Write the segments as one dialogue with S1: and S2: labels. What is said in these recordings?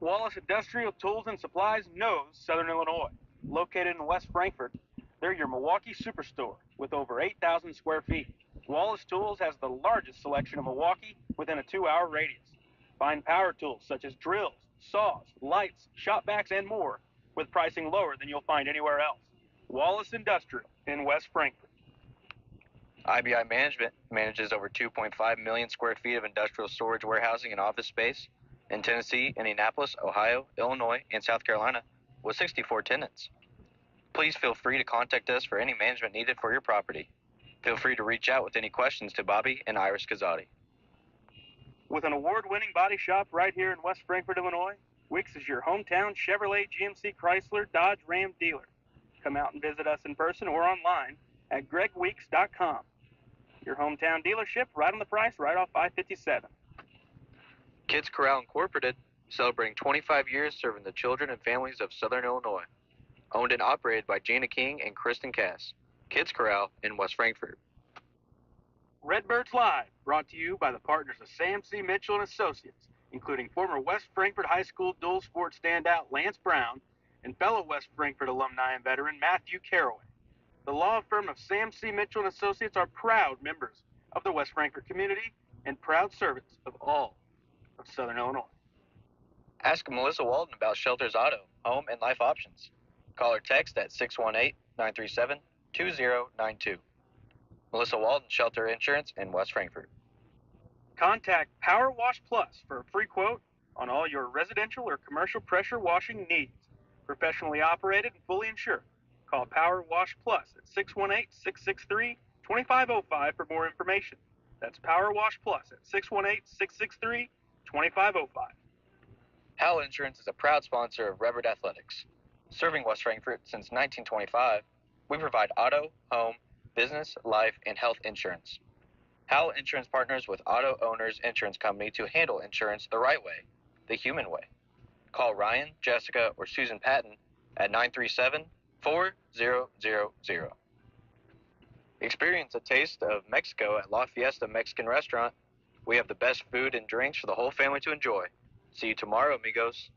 S1: Wallace Industrial Tools and Supplies knows Southern Illinois. Located in West Frankfort, they're your Milwaukee superstore with over 8,000 square feet. Wallace Tools has the largest selection of Milwaukee within a 2-hour radius. Find power tools such as drills, saws, lights, shop vacs, and more with pricing lower than you'll find anywhere else. Wallace Industrial in West Frankfort.
S2: IBI Management manages over 2.5 million square feet of industrial storage, warehousing, and office space in Tennessee, Indianapolis, Ohio, Illinois, and South Carolina with 64 tenants. Please feel free to contact us for any management needed for your property. Feel free to reach out with any questions to Bobby and Iris Kazadi.
S1: With an award-winning body shop right here in West Frankfort, Illinois, Wicks is your hometown Chevrolet, GMC, Chrysler, Dodge, Ram dealer. Come out and visit us in person or online at gregweeks.com. Your hometown dealership right on the price, right off I-57.
S2: Kids Corral Incorporated, celebrating 25 years serving the children and families of Southern Illinois. Owned and operated by Gina King and Kristen Cass. Kids Corral in West Frankfort.
S1: Redbirds Live, brought to you by the partners of Sam C. Mitchell and Associates, including former West Frankfort High School dual sport standout Lance Brown and fellow West Frankfort alumni and veteran Matthew Caraway. The law firm of Sam C. Mitchell and Associates are proud members of the West Frankfort community and proud servants of all of Southern Illinois.
S2: Ask Melissa Walden about Shelter's Auto, Home, and Life options. Call or text at 618-937-2092. Melissa Walden, Shelter Insurance in West Frankfort.
S1: Contact Power Wash Plus for a free quote on all your residential or commercial pressure washing needs. Professionally operated and fully insured. Call Power Wash Plus at 618-663-2505 for more information. That's Power Wash Plus at 618-663-2505.
S2: Howell Insurance is a proud sponsor of Redbird Athletics. Serving West Frankfort since 1925, we provide auto, home, business, life, and health insurance. Howell Insurance partners with Auto Owners Insurance Company to handle insurance the right way, the human way. Call Ryan, Jessica, or Susan Patton at 937-4000. Experience a taste of Mexico at La Fiesta Mexican Restaurant. We have the best food and drinks for the whole family to enjoy. See you tomorrow, amigos.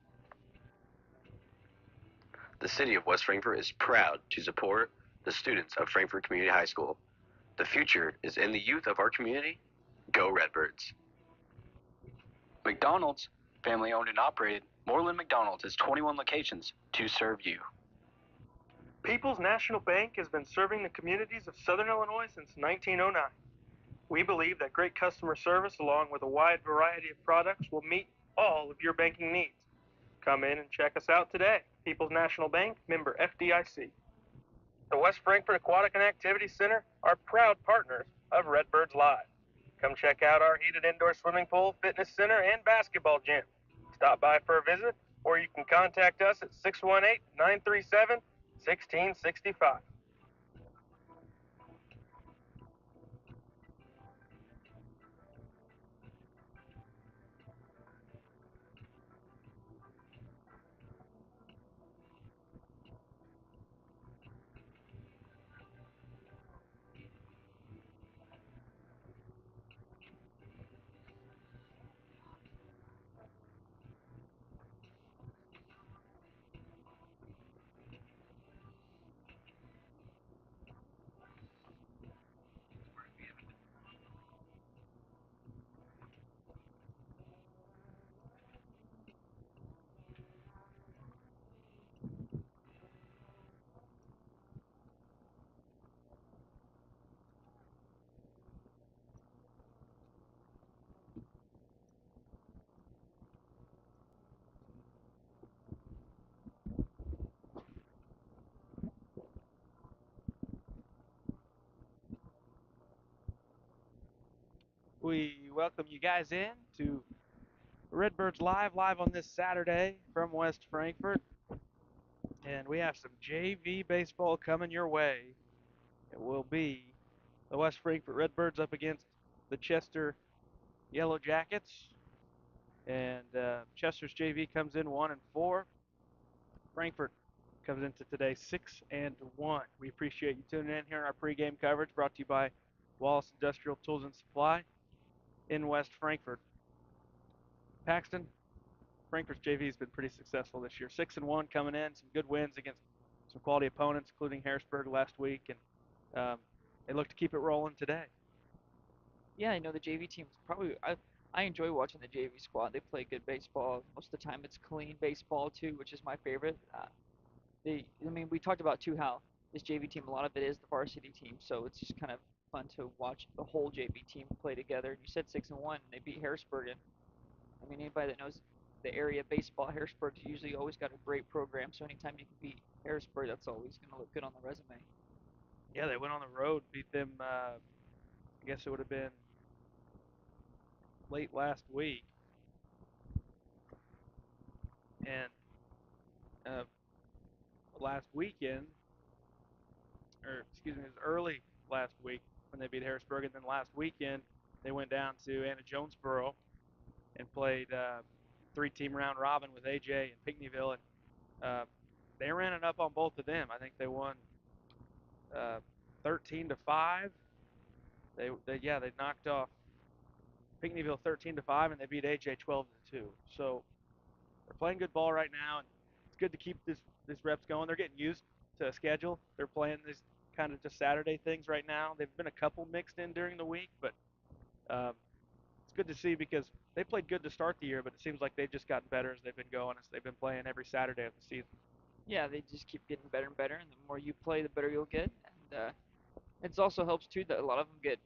S3: The city of West Frankfort is proud to support the students of Frankfort Community High School. The future is in the youth of our community. Go Redbirds. McDonald's, family owned and operated. Moreland McDonald's has 21 locations to serve you.
S1: People's National Bank has been serving the communities of Southern Illinois since 1909. We believe that great customer service along with a wide variety of products will meet all of your banking needs. Come in and check us out today. People's National Bank, member FDIC. The West Frankfort Aquatic and Activity Center are proud partners of Redbirds Live. Come check out our heated indoor swimming pool, fitness center, and basketball gym. Stop by for a visit, or you can contact us at 618-937-1665.
S4: We welcome you guys in to Redbirds Live on this Saturday from West Frankfort. And we have some JV baseball coming your way. It will be the West Frankfort Redbirds up against the Chester Yellow Jackets. And Chester's JV comes in 1-4. Frankfort comes into today 6-1. We appreciate you tuning in here in our pregame coverage brought to you by Wallace Industrial Tools and Supply in West Frankfort. Paxton, Frankfurt's JV has been pretty successful this year. 6-1 coming in, some good wins against some quality opponents, including Harrisburg last week, and they look to keep it rolling today.
S5: Yeah, I know the JV team's probably. I enjoy watching the JV squad. They play good baseball. Most of the time, it's clean baseball too, which is my favorite. I mean, we talked about too how this JV team, a lot of it is the varsity team, so it's just kind of fun to watch the whole JV team play together. And you said 6-1, and they beat Harrisburg, and I mean, anybody that knows the area baseball, Harrisburg's usually always got a great program. So anytime you can beat Harrisburg, that's always going to look good on the resume.
S4: Yeah, they went on the road, beat them. I guess it would have been late last week, and last weekend, or excuse me, it was early last week when they beat Harrisburg, and then last weekend they went down to Anna Jonesboro and played three-team round robin with AJ and Pinckneyville, and they ran it up on both of them. I think they won 13-5. They knocked off Pinckneyville 13-5, and they beat AJ 12-2. So they're playing good ball right now, and it's good to keep this reps going. They're getting used to a schedule. They're playing these kind of just Saturday things right now. They've been a couple mixed in during the week, but it's good to see because they played good to start the year, but it seems like they've just gotten better as they've been going, as they've been playing every Saturday of the season.
S5: Yeah, they just keep getting better and better, and the more you play, the better you'll get. And it also helps too that a lot of them get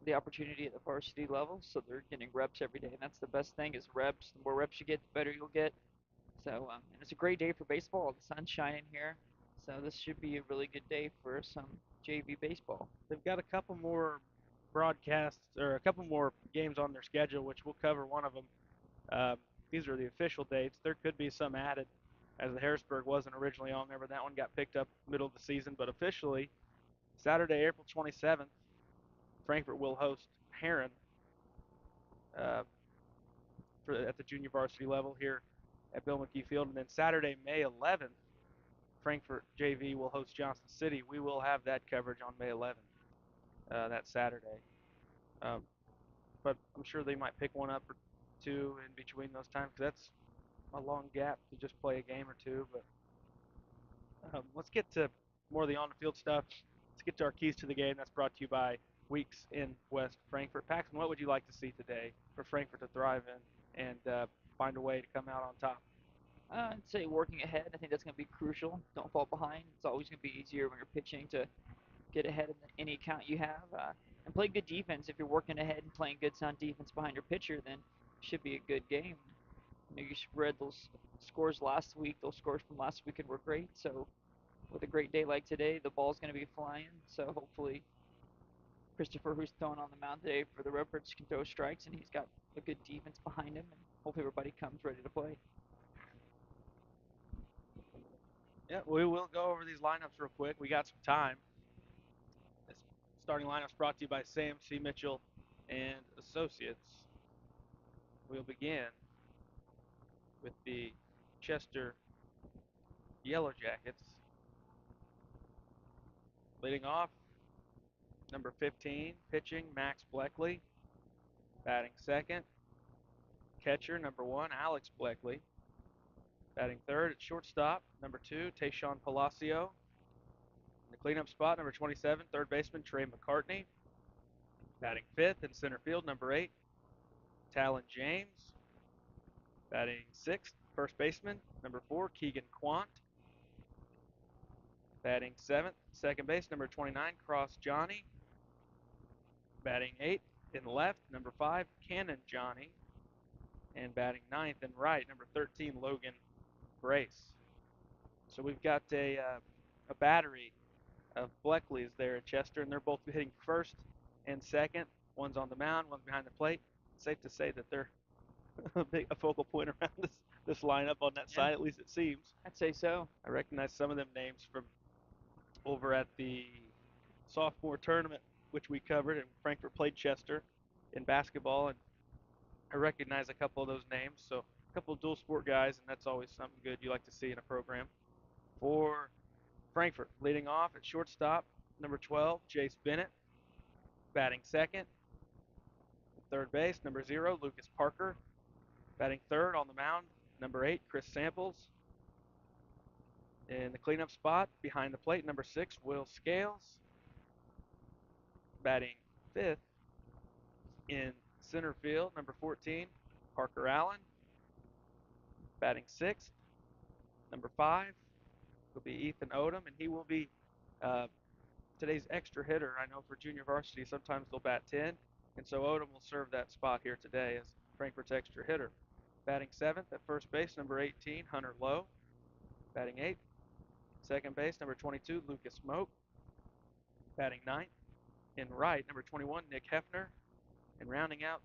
S5: the opportunity at the varsity level, so they're getting reps every day, and that's the best thing is reps. The more reps you get, the better you'll get. So and it's a great day for baseball. The sun's shining here, so this should be a really good day for some JV baseball.
S4: They've got a couple more broadcasts or a couple more games on their schedule, which we'll cover one of them. These are the official dates. There could be some added, as the Harrisburg wasn't originally on there, but that one got picked up middle of the season. But officially, Saturday, April 27th, Frankfort will host Heron at the junior varsity level here at Bill McKee Field. And then Saturday, May 11th, Frankfort JV will host Johnson City. We will have that coverage on May 11th, that Saturday. But I'm sure they might pick one up or two in between those times, because that's a long gap to just play a game or two. But let's get to more of the on-the-field stuff. Let's get to our keys to the game. That's brought to you by Weeks in West Frankfort. Paxton, what would you like to see today for Frankfort to thrive in and find a way to come out on top?
S5: I'd say working ahead. I think that's going to be crucial. Don't fall behind. It's always going to be easier when you're pitching to get ahead in any account you have. And play good defense. If you're working ahead and playing good sound defense behind your pitcher, then it should be a good game. You know, you read those scores last week. Those scores from last weekend were great. So with a great day like today, the ball's going to be flying. So hopefully Christopher, who's throwing on the mound today for the Redbirds, can throw strikes, and he's got a good defense behind him, and hopefully everybody comes ready to play.
S4: Yeah, we will go over these lineups real quick. We got some time. This starting lineup's brought to you by Sam C. Mitchell and Associates. We'll begin with the Chester Yellow Jackets. Leading off, number 15, pitching, Max Bleckley. Batting second, catcher, number 1, Alex Bleckley. Batting third at shortstop, number 2, Tayshawn Palacio. In the cleanup spot, number 27, third baseman, Trey McCartney. Batting fifth in center field, number 8, Talon James. Batting sixth, first baseman, number 4, Keegan Quant. Batting seventh, second base, number 29, Cross Johnny. Batting eighth in left, number 5, Cannon Johnny. And batting ninth in right, number 13, Logan Brace. So we've got a battery of Bleckleys there at Chester, and they're both hitting first and second. One's on the mound, one's behind the plate. It's safe to say that they're a focal point around this lineup on that side, at least it seems.
S5: I'd say so.
S4: I recognize some of them names from over at the sophomore tournament, which we covered, and Frankfort played Chester in basketball, and I recognize a couple of those names. So a couple of dual sport guys, and that's always something good you like to see in a program. For Frankfort, leading off at shortstop, number 12, Jace Bennett. Batting second, third base, number 0, Lucas Parker. Batting third on the mound, number 8, Chris Samples. In the cleanup spot behind the plate, number 6, Will Scales. Batting fifth in center field, number 14, Parker Allen. Batting sixth, number 5, will be Ethan Odom, and he will be today's extra hitter. I know for junior varsity, sometimes they'll bat 10, and so Odom will serve that spot here today as Frankfort's extra hitter. Batting seventh at first base, number 18, Hunter Lowe. Batting eighth, second base, number 22, Lucas Moak. Batting ninth, in right, number 21, Nick Hefner. And rounding out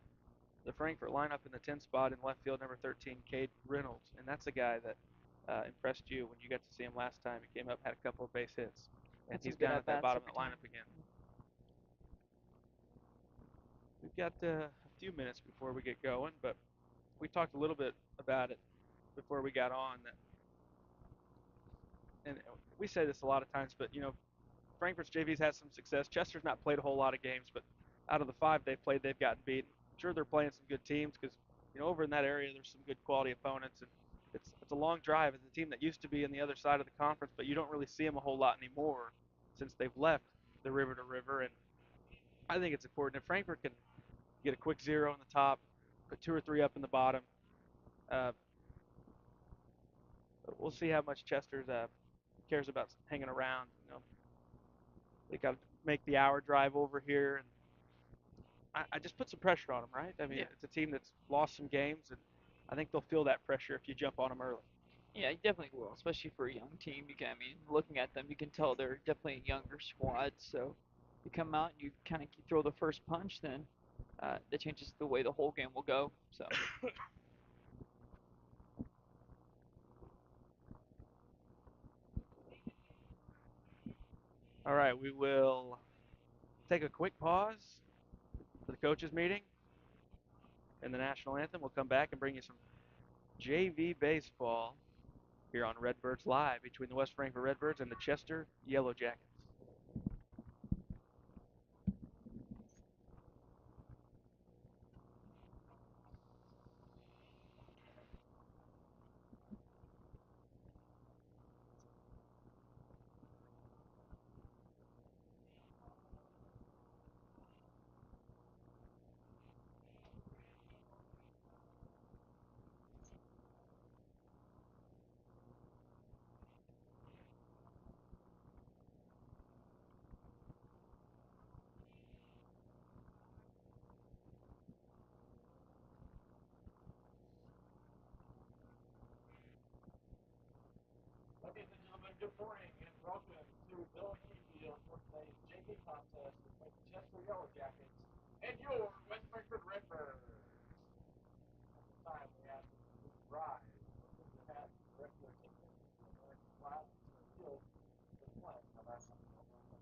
S4: the Frankfort lineup in the 10th spot in left field, number 13, Cade Reynolds. And that's a guy that impressed you when you got to see him last time. He came up, had a couple of base hits. And he's down at that bottom of the lineup again. We've got a few minutes before we get going, but we talked a little bit about it before we got on. And we say this a lot of times, but, you know, Frankfort's JV's had some success. Chester's not played a whole lot of games, but out of the 5 they've played, they've gotten beaten. Sure, they're playing some good teams because, you know, over in that area there's some good quality opponents, and it's a long drive. It's a team that used to be on the other side of the conference, but you don't really see them a whole lot anymore since they've left the river to river. And I think it's important if Frankfort can get a quick 0 in the top, put 2 or 3 up in the bottom. We'll see how much Chester cares about hanging around. You know, they got to make the hour drive over here, and I just put some pressure on them, right? I mean, It's a team that's lost some games, and I think they'll feel that pressure if you jump on them early.
S5: Yeah, you definitely will, especially for a young team. Looking at them, you can tell they're definitely a younger squad. So you come out and you kind of throw the first punch, then that changes the way the whole game will go. So.
S4: All right, we will take a quick pause for the coaches meeting and the national anthem. We'll come back and bring you some JV baseball here on Redbirds Live between the West Frankfort Redbirds and the Chester Yellow Jackets.
S6: Ladies and gentlemen, good morning and welcome to Bill Hayfield for today's JV contest between the Chester Yellow Jackets and your West Frankfort Redbirds. At the time, we ask that you please rise, lift your hats, and direct your attention to the American flag and center field with the flag of our national anthem.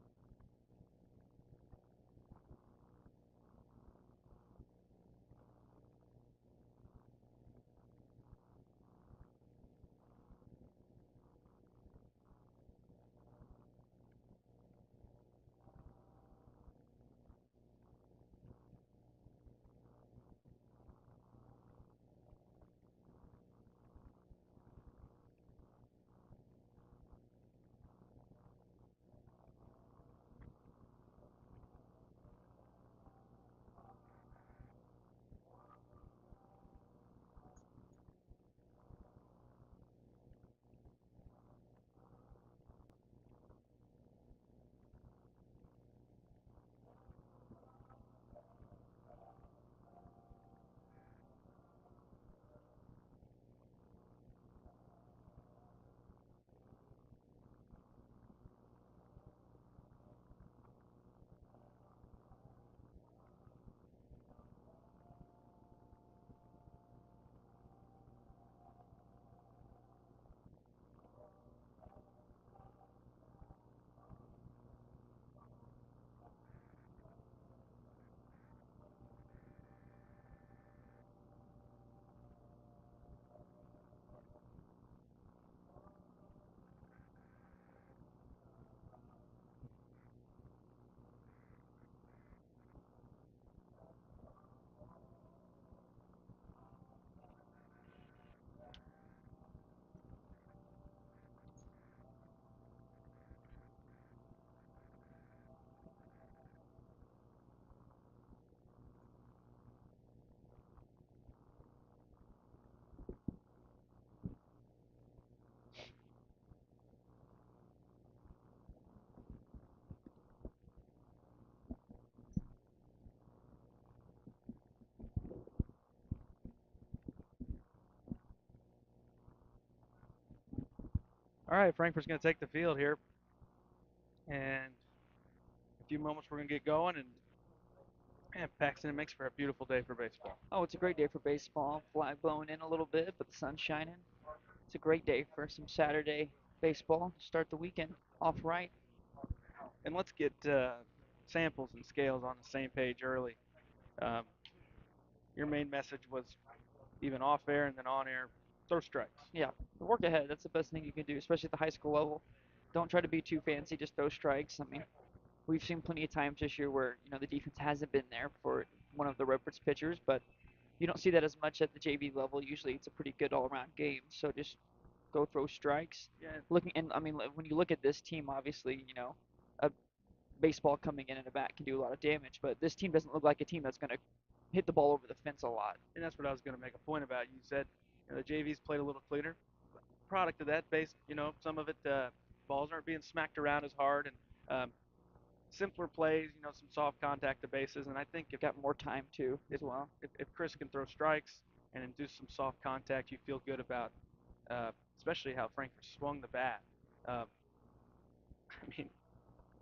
S4: All right, Frankfurt's going to take the field here. And in a few moments, we're going to get going. And man, Paxton, it makes for a beautiful day for baseball.
S5: Oh, it's a great day for baseball. Flag blowing in a little bit, but the sun's shining. It's a great day for some Saturday baseball. Start the weekend off right.
S4: And let's get samples and scales on the same page early. Um, your main message was even off air and then on air, throw strikes.
S5: Yeah, work ahead. That's the best thing you can do, especially at the high school level. Don't try to be too fancy. Just throw strikes. I mean, we've seen plenty of times this year where the defense hasn't been there for one of the Redbirds pitchers, but you don't see that as much at the JV level. Usually, it's a pretty good all-around game. So just go throw strikes.
S4: Yeah.
S5: Looking, and I mean, when you look at this team, obviously, a baseball coming in and a bat can do a lot of damage, but this team doesn't look like a team that's going to hit the ball over the fence a lot.
S4: And that's what I was going to make a point about. You said the JV's played a little cleaner. Product of that, some of it, balls aren't being smacked around as hard, and simpler plays, some soft contact to bases. And I think if
S5: Got more time too as well.
S4: if Chris can throw strikes and induce some soft contact, you feel good about, especially how Frankfurt swung the bat. I mean,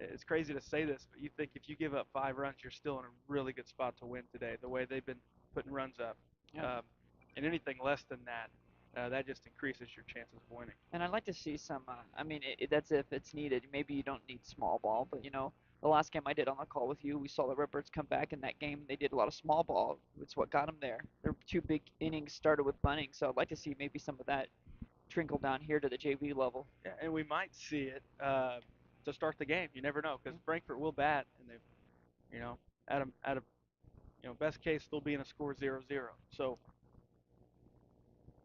S4: it's crazy to say this, but you think if you give up 5 runs, you're still in a really good spot to win today. The way they've been putting runs up,
S5: Yeah.
S4: and anything less than that, that just increases your chances of winning.
S5: And I'd like to see some. I mean, that's if it's needed. Maybe you don't need small ball, but the last game I did on the call with you, we saw the Redbirds come back in that game. They did a lot of small ball. It's what got them there. Their 2 big innings started with bunting, so I'd like to see maybe some of that trickle down here to the JV level.
S4: Yeah, and we might see it to start the game. You never know, because Frankfurt will bat, and they, at a best case they'll be in a score 0-0. So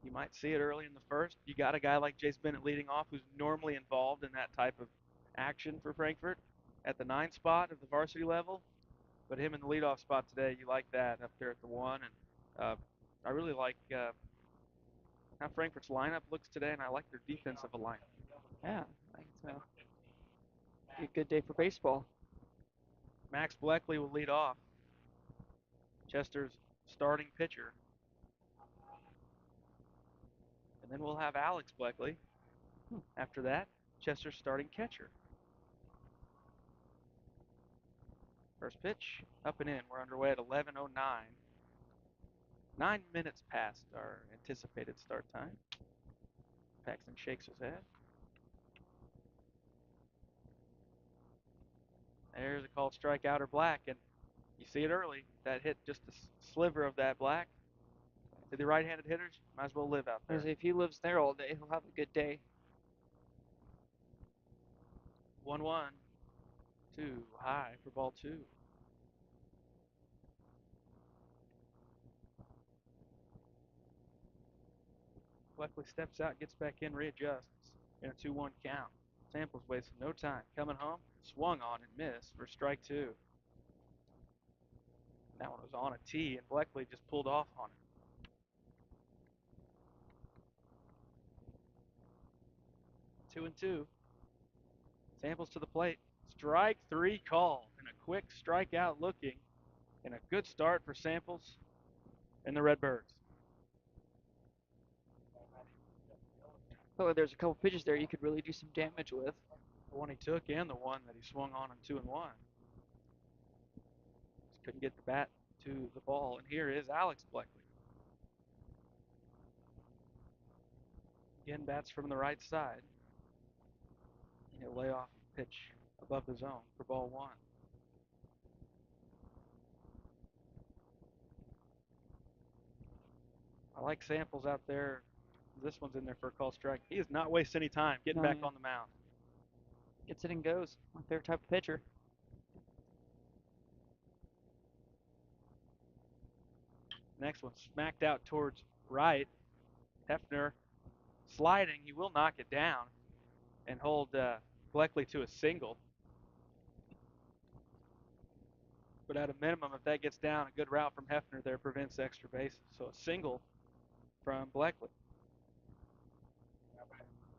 S4: you might see it early in the first. You got a guy like Jace Bennett leading off, who's normally involved in that type of action for Frankfurt at the 9 spot of the varsity level. But him in the leadoff spot today, you like that up there at the 1. And I really like how Frankfurt's lineup looks today, and I like their defensive alignment.
S5: Yeah, I think it's gonna be a good day for baseball.
S4: Max Bleckley will lead off, Chester's starting pitcher. And then we'll have Alex Bleckley. After that, Chester's starting catcher. First pitch, up and in. We're underway at 11:09. 9 minutes past our anticipated start time. Paxton shakes his head. There's a called strikeout or black, and you see it early. That hit just a sliver of that black. To the right-handed hitters, might as well live out there.
S5: Because if he lives there all day, he'll have a good day.
S4: 1-1. 2 high for ball 2. Bleckley steps out, gets back in, readjusts in a 2-1 count. Samples wasting no time. Coming home, swung on and missed for strike 2. That one was on a tee, and Bleckley just pulled off on it. 2-2. Samples to the plate. Strike 3 called, and a quick strikeout looking, and a good start for Samples and the Redbirds.
S5: Oh, there's a couple pitches there you could really do some damage with.
S4: The one he took and the one that he swung on in 2-1. Just couldn't get the bat to the ball. And here is Alex Bleckley. Again, bats from the right side. And he'll lay off a pitch above the zone for ball 1. I like Samples out there. This one's in there for a call strike. He does not waste any time getting back on the mound.
S5: Gets it and goes. My favorite type of pitcher.
S4: Next one smacked out towards right. Hefner sliding. He will knock it down and hold Bleckley to a single. But at a minimum, if that gets down, a good route from Hefner there prevents extra bases. So a single from Bleckley.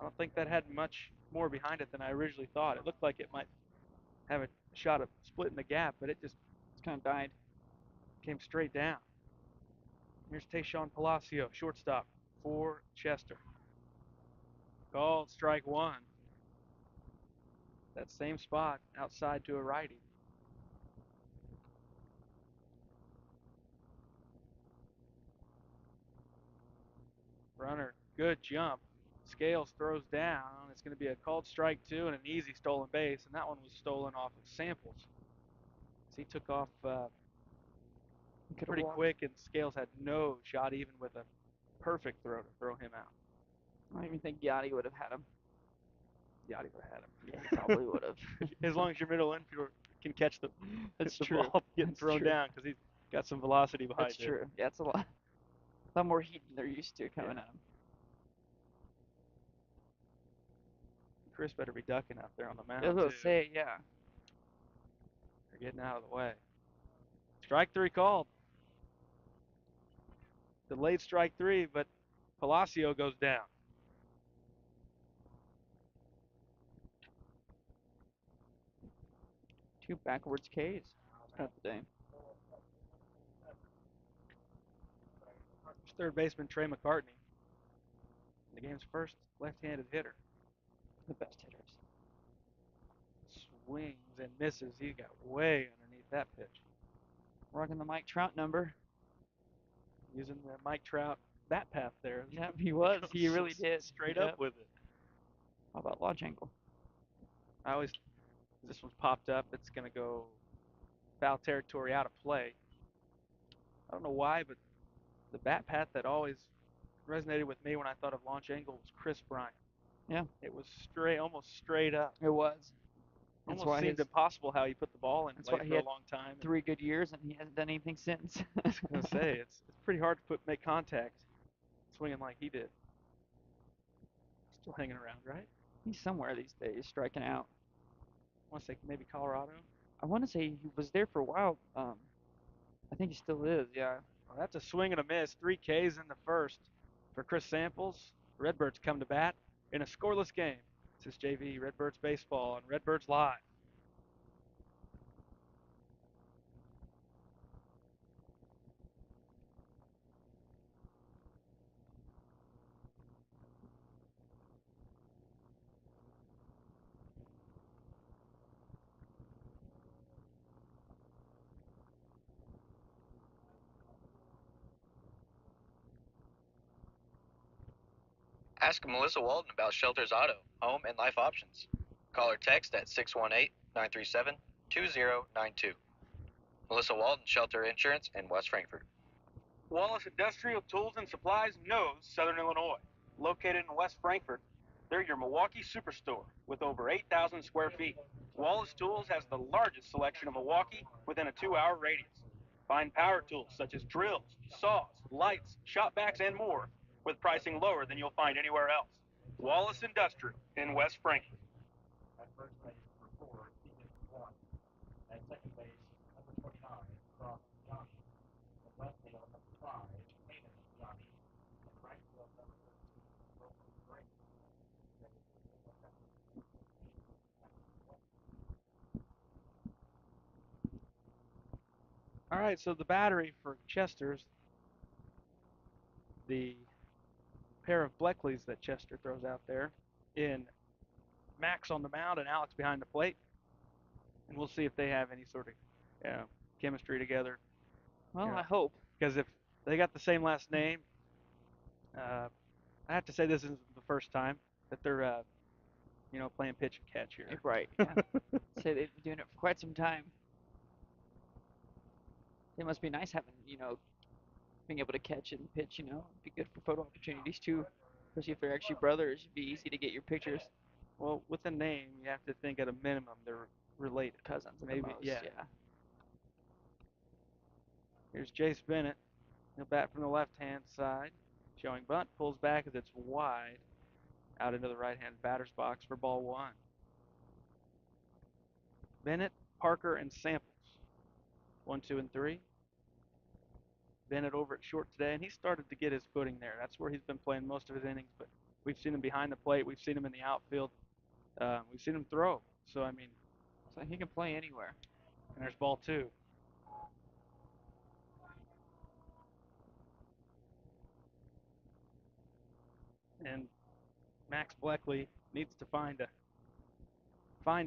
S4: I don't think that had much more behind it than I originally thought. It looked like it might have a shot of splitting the gap, but it just
S5: kind of died.
S4: Came straight down. Here's Tayshawn Palacio, shortstop for Chester. Called strike one. That same spot outside to a righty. Runner, good jump. Scales throws down. It's going to be a called strike two and an easy stolen base, and that one was stolen off of Samples. He took off pretty quick, and Scales had no shot, even with a perfect throw to throw him out.
S5: I don't even think Yachty would have had him.
S4: Yachty would have had him.
S5: Yeah, he probably would have.
S4: As long as your middle infielder can catch the
S5: That's
S4: the
S5: true.
S4: ball getting
S5: That's
S4: thrown
S5: true.
S4: down, because he's got some velocity behind
S5: That's
S4: it.
S5: true. Yeah, it's a lot more heat than they're used to coming at him.
S4: Chris better be ducking out there on the mound.
S5: I was going
S4: too.
S5: to say, yeah.
S4: They're getting out of the way. Strike three called. Delayed strike three, but Palacio goes down.
S5: Two backwards Ks. Start the day.
S4: It's third baseman Trey McCartney, the game's first left-handed hitter.
S5: The best hitters.
S4: Swings and misses. He got way underneath that pitch.
S5: Rocking the Mike Trout number.
S4: Using the Mike Trout bat path there.
S5: Yeah, he was. He really did.
S4: Straight
S5: Yep.
S4: up with it.
S5: How about launch angle?
S4: I always, this one's popped up. It's going to go foul territory, out of play. I don't know why, but the bat path that always resonated with me when I thought of launch angle was Chris Bryant.
S5: Yeah.
S4: It was straight, almost straight up.
S5: It was. That's
S4: Almost
S5: why
S4: seemed impossible how he put the ball in
S5: That's
S4: play
S5: why he
S4: for a
S5: had
S4: long time.
S5: 3 good years, and he hasn't done anything since.
S4: I was going to say, it's pretty hard to make contact swinging like he did. Still hanging around, right?
S5: He's somewhere these days, striking out.
S4: I want to say maybe Colorado.
S5: I want to say he was there for a while. I think he still is, yeah.
S4: Well, that's a swing and a miss. 3 Ks in the first for Chris Samples. Redbirds come to bat in a scoreless game. This is JV Redbirds Baseball on Redbirds Live.
S2: Ask Melissa Walden about Shelter's Auto, Home, and Life options. Call or text at 618-937-2092. Melissa Walden, Shelter Insurance in West Frankfort.
S1: Wallace Industrial Tools and Supplies knows Southern Illinois. Located in West Frankfort, they're your Milwaukee superstore with over 8,000 square feet. Wallace Tools has the largest selection of Milwaukee within a 2-hour radius. Find power tools such as drills, saws, lights, shop vacs, and more with pricing lower than you'll find anywhere else. Wallace Industrial in West Frankfort.
S6: At first base, number 4, Keegan 1. At second base, number 29, Cross Johnny. At left field, number 5, Hayden Johnny. And right field, number 13, Wilson Frank.
S4: All right, so the battery for Chester's, the pair of Bleckleys that Chester throws out there, in Max on the mound and Alex behind the plate. And we'll see if they have any sort of chemistry together.
S5: Well,
S4: Yeah.
S5: I hope.
S4: Because if they got the same last name, I have to say this isn't the first time that they're, playing pitch and catch here.
S5: Right, yeah. Say they've been doing it for quite some time. It must be nice having, being able to catch and pitch, It'd be good for photo opportunities too. Especially if they're actually brothers, it'd be easy to get your pictures.
S4: Well, with a name, you have to think at a minimum they're related.
S5: Cousins,
S4: Maybe,
S5: at the most,
S4: yeah.
S5: yeah.
S4: Here's Jace Bennett. He'll bat from the left-hand side. Showing bunt, pulls back as it's wide. Out into the right-hand batter's box for ball 1. Bennett, Parker, and Samples. 1, 2, and 3. Bennett over at short today, and he started to get his footing there. That's where he's been playing most of his innings, but we've seen him behind the plate. We've seen him in the outfield. We've seen him throw. So,
S5: So he can play anywhere.
S4: And there's ball 2. And Max Bleckley needs to find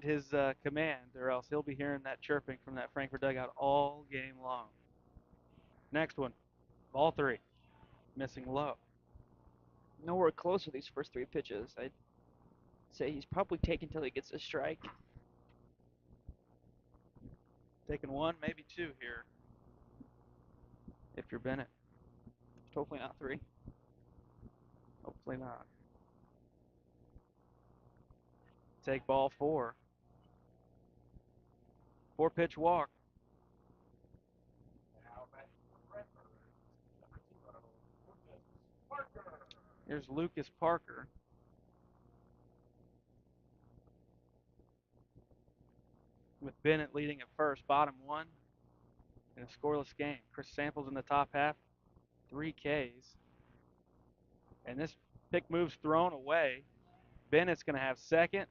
S4: his command, or else he'll be hearing that chirping from that Frankfurt dugout all game long. Next one, ball 3, missing low.
S5: Nowhere close with these first 3 pitches. I'd say he's probably taking till he gets a strike.
S4: Taking 1, maybe 2 here, if you're Bennett.
S5: Hopefully not 3.
S4: Hopefully not. Take ball 4. 4-pitch walk.
S6: Now back to the Redbirds. Number 0, Lucas Parker.
S4: Here's Lucas Parker. With Bennett leading at first, bottom 1 in a scoreless game. Chris Samples in the top half, 3 Ks. And this pick move's thrown away. Bennett's going to have second,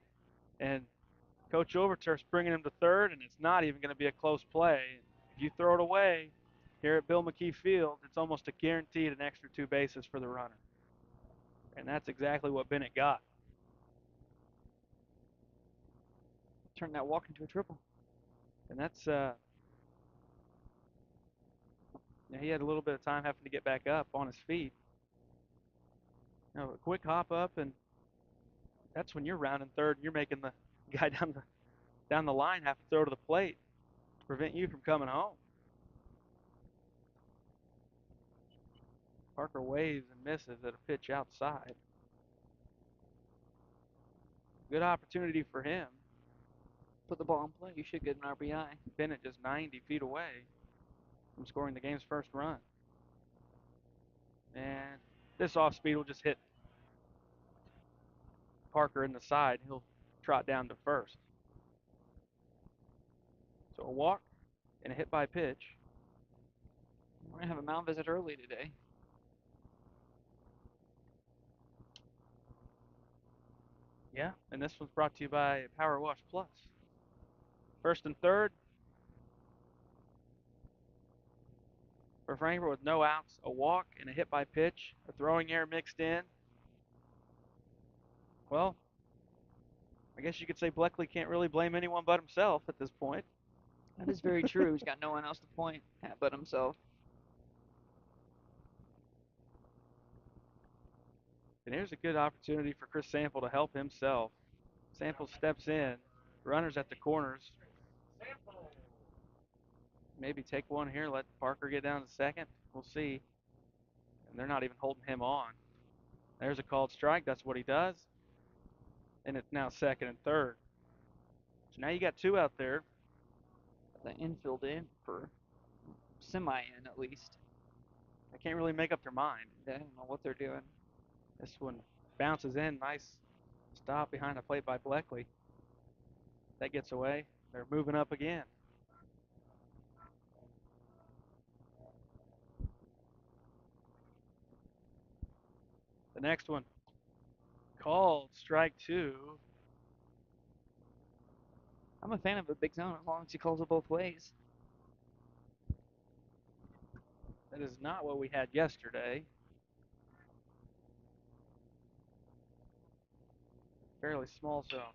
S4: and Coach Overturf's bringing him to third, and it's not even going to be a close play. If you throw it away here at Bill McKee Field, it's almost a guaranteed an extra 2 bases for the runner. And that's exactly what Bennett got.
S5: Turn that walk into a triple.
S4: And that's, he had a little bit of time having to get back up on his feet. A quick hop up, and that's when you're rounding third and you're making the guy down the line have to throw to the plate to prevent you from coming home. Parker waves and misses at a pitch outside. Good opportunity for him.
S5: Put the ball in play. You should get an RBI.
S4: Bennett just 90 feet away from scoring the game's first run. And this off speed will just hit Parker in the side. He'll trot down to first. So a walk and a hit by pitch.
S5: We're going to have a mound visit early today.
S4: Yeah, and this one's brought to you by Power Wash Plus. First and third for Frankfurt with no outs, a walk and a hit by pitch, a throwing error mixed in. Well, I guess you could say Bleckley can't really blame anyone but himself at this point.
S5: That is very true. He's got no one else to point at but himself.
S4: And here's a good opportunity for Chris Sample to help himself. Sample steps in, runners at the corners. Maybe take one here, let Parker get down to second. We'll see. And they're not even holding him on. There's a called strike. That's what he does. And it's now second and third. So now you got 2 out there.
S5: The infield in for semi-in at least.
S4: They can't really make up their mind.
S5: They don't know what they're doing.
S4: This one bounces in. Nice stop behind the plate by Bleckley. That gets away. They're moving up again. The next one called strike 2.
S5: I'm a fan of a big zone as long as he calls it both ways.
S4: That is not what we had yesterday. Fairly small zone.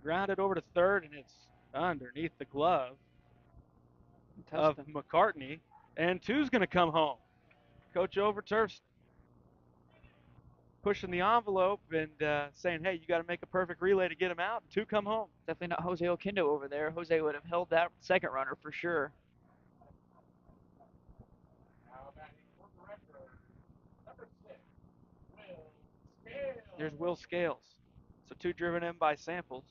S4: Grounded over to third, and it's underneath the glove of McCartney. And 2's going to come home. Coach Overturf's pushing the envelope and saying, hey, you got to make a perfect relay to get him out. 2 come home.
S5: Definitely not Jose Oquendo over there. Jose would have held that second runner for sure.
S6: Now batting for the Redbirds. Number 6, Will Scales.
S4: There's Will Scales. So 2 driven in by Samples,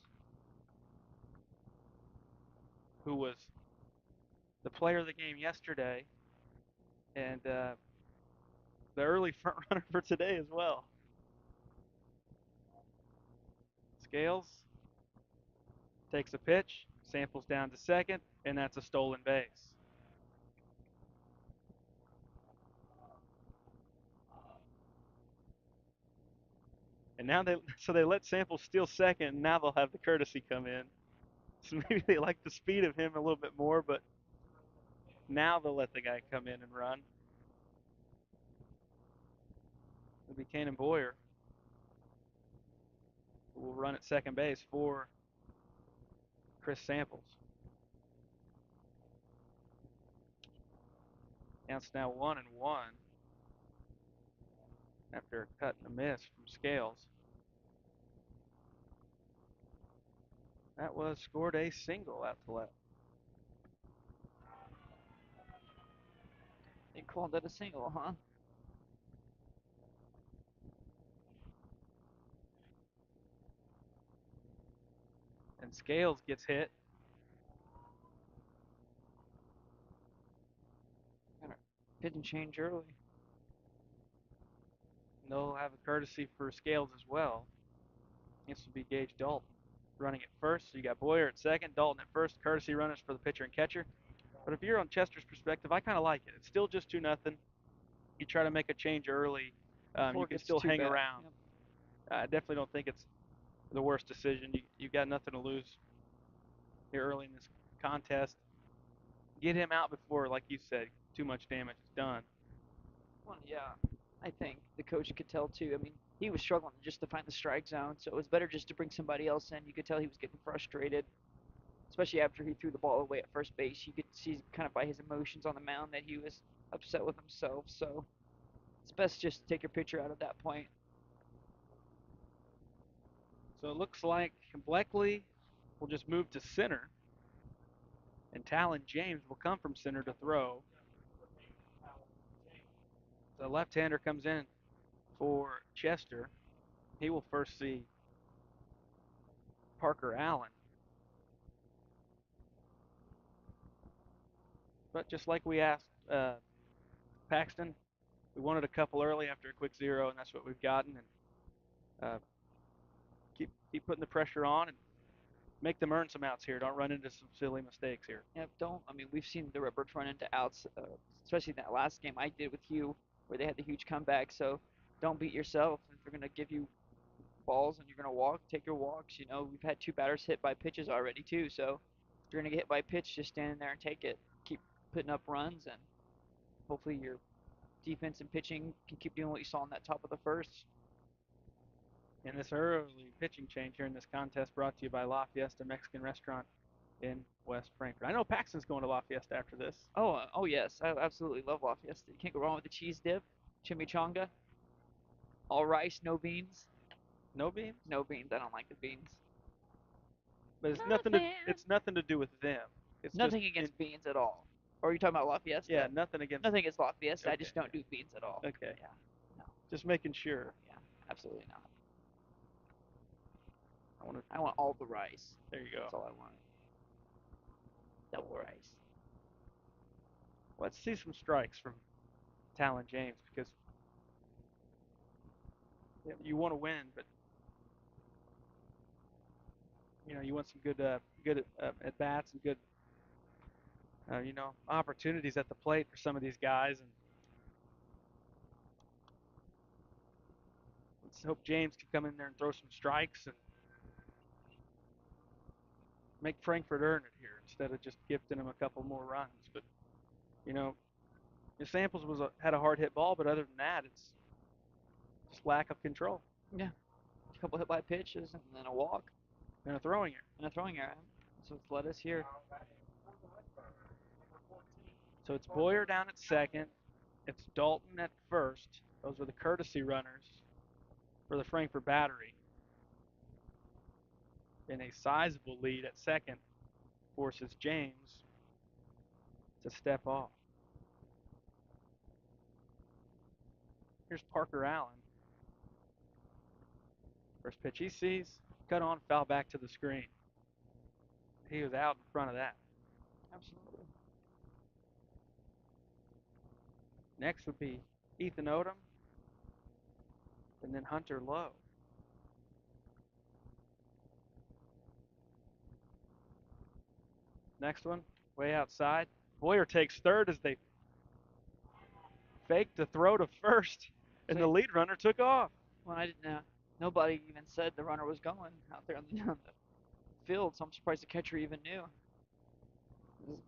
S4: who was the player of the game yesterday and the early front runner for today as well. Scales takes a pitch, Samples down to second, and that's a stolen base. And now they let Samples steal second, and now they'll have the courtesy come in. So maybe they like the speed of him a little bit more, but now they'll let the guy come in and run. It'll be Cannon Boyer. will run at second base for Chris Samples. Counts now 1-1 after cutting a miss from Scales. That was scored a single out to left.
S5: They called that a single, huh?
S4: And Scales gets hit.
S5: Pitch and change early.
S4: And they'll have a courtesy for Scales as well. This will be Gage Dalton running at first. So you got Boyer at second, Dalton at first. Courtesy runners for the pitcher and catcher. But if you're on Chester's perspective, I kind of like it. It's still just 2-0. You try to make a change early.
S5: Before
S4: You
S5: it
S4: can
S5: gets
S4: still
S5: too
S4: hang
S5: bad.
S4: around.
S5: Yep.
S4: I definitely don't think it's the worst decision. You got nothing to lose here early in this contest. Get him out before, like you said, too much damage is done.
S5: Well, yeah, I think the coach could tell too. I mean, he was struggling just to find the strike zone, so it was better just to bring somebody else in. You could tell he was getting frustrated, especially after he threw the ball away at first base. You could see kind of by his emotions on the mound that he was upset with himself. So it's best just to take your pitcher out at that point.
S4: So it looks like Bleckley will just move to center, and Talon James will come from center to throw. The left-hander comes in for Chester. He will first see Parker Allen. But just like we asked Paxton, we wanted a couple early after a quick 0, and that's what we've gotten. And keep putting the pressure on and make them earn some outs here. Don't run into some silly mistakes here.
S5: Yep, don't. I mean, we've seen the Redbirds run into outs, especially in that last game I did with you, where they had the huge comeback. So don't beat yourself. If they're gonna give you balls and you're gonna walk, take your walks. You know, we've had 2 batters hit by pitches already too. So if you're gonna get hit by a pitch, just stand in there and take it. Keep putting up runs, and hopefully your defense and pitching can keep doing what you saw in that top of the first.
S4: And this early pitching change here in this contest brought to you by La Fiesta Mexican Restaurant in West Frankfort. I know Paxton's going to La Fiesta after this.
S5: Oh yes, I absolutely love La Fiesta. You can't go wrong with the cheese dip, chimichanga, all rice, no beans.
S4: No beans?
S5: No beans. I don't like the beans.
S4: But it's
S5: Not a
S4: nothing to
S5: fan.
S4: it's nothing to do with them. It's
S5: Nothing
S4: just
S5: against beans at all. Or are you talking about La Fiesta?
S4: Yeah, nothing against.
S5: Nothing against La Fiesta. I
S4: Okay.
S5: just don't do beans at all.
S4: Okay.
S5: Yeah. No.
S4: Just making sure.
S5: Yeah. Absolutely not.
S4: I want
S5: I want all the rice.
S4: There you go.
S5: That's all I want. Double rice.
S4: Let's see some strikes from Talon James because you want to win, but you want some good at bats and good opportunities at the plate for some of these guys, and let's hope James can come in there and throw some strikes and make Frankfort earn it here instead of just gifting them a couple more runs. But the Samples had a hard hit ball, but other than that, it's just lack of control.
S5: Yeah. A couple hit by pitches and then a walk.
S4: And a throwing error.
S5: And a throwing error. So it's led us here.
S4: So it's Boyer down at second. It's Dalton at first. Those are the courtesy runners for the Frankfort Battery. And a sizable lead at second forces James to step off. Here's Parker Allen. First pitch he sees, cut on, foul back to the screen. He was out in front of that.
S5: Absolutely.
S4: Next would be Ethan Odom, and then Hunter Lowe. Next one, way outside. Boyer takes third as they faked the throw to first, and the lead runner took off.
S5: Well, I didn't know. Nobody even said the runner was going out there on the field, so I'm surprised the catcher even knew. It was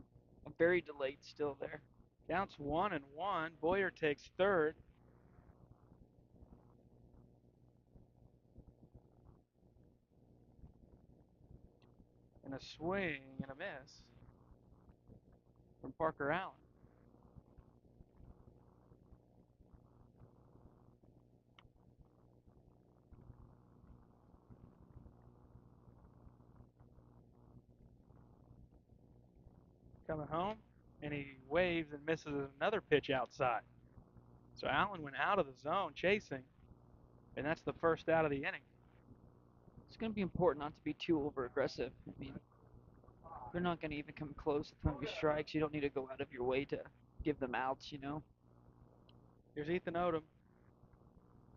S5: a very delayed still there.
S4: Counts 1-1. Boyer takes third. And a swing and a miss from Parker Allen. Coming home, and he waves and misses another pitch outside. So Allen went out of the zone chasing, and that's the first out of the inning.
S5: It's going to be important not to be too over aggressive. I mean, they're not going to even come close to throwing you strikes. You don't need to go out of your way to give them outs, you know.
S4: Here's Ethan Odom.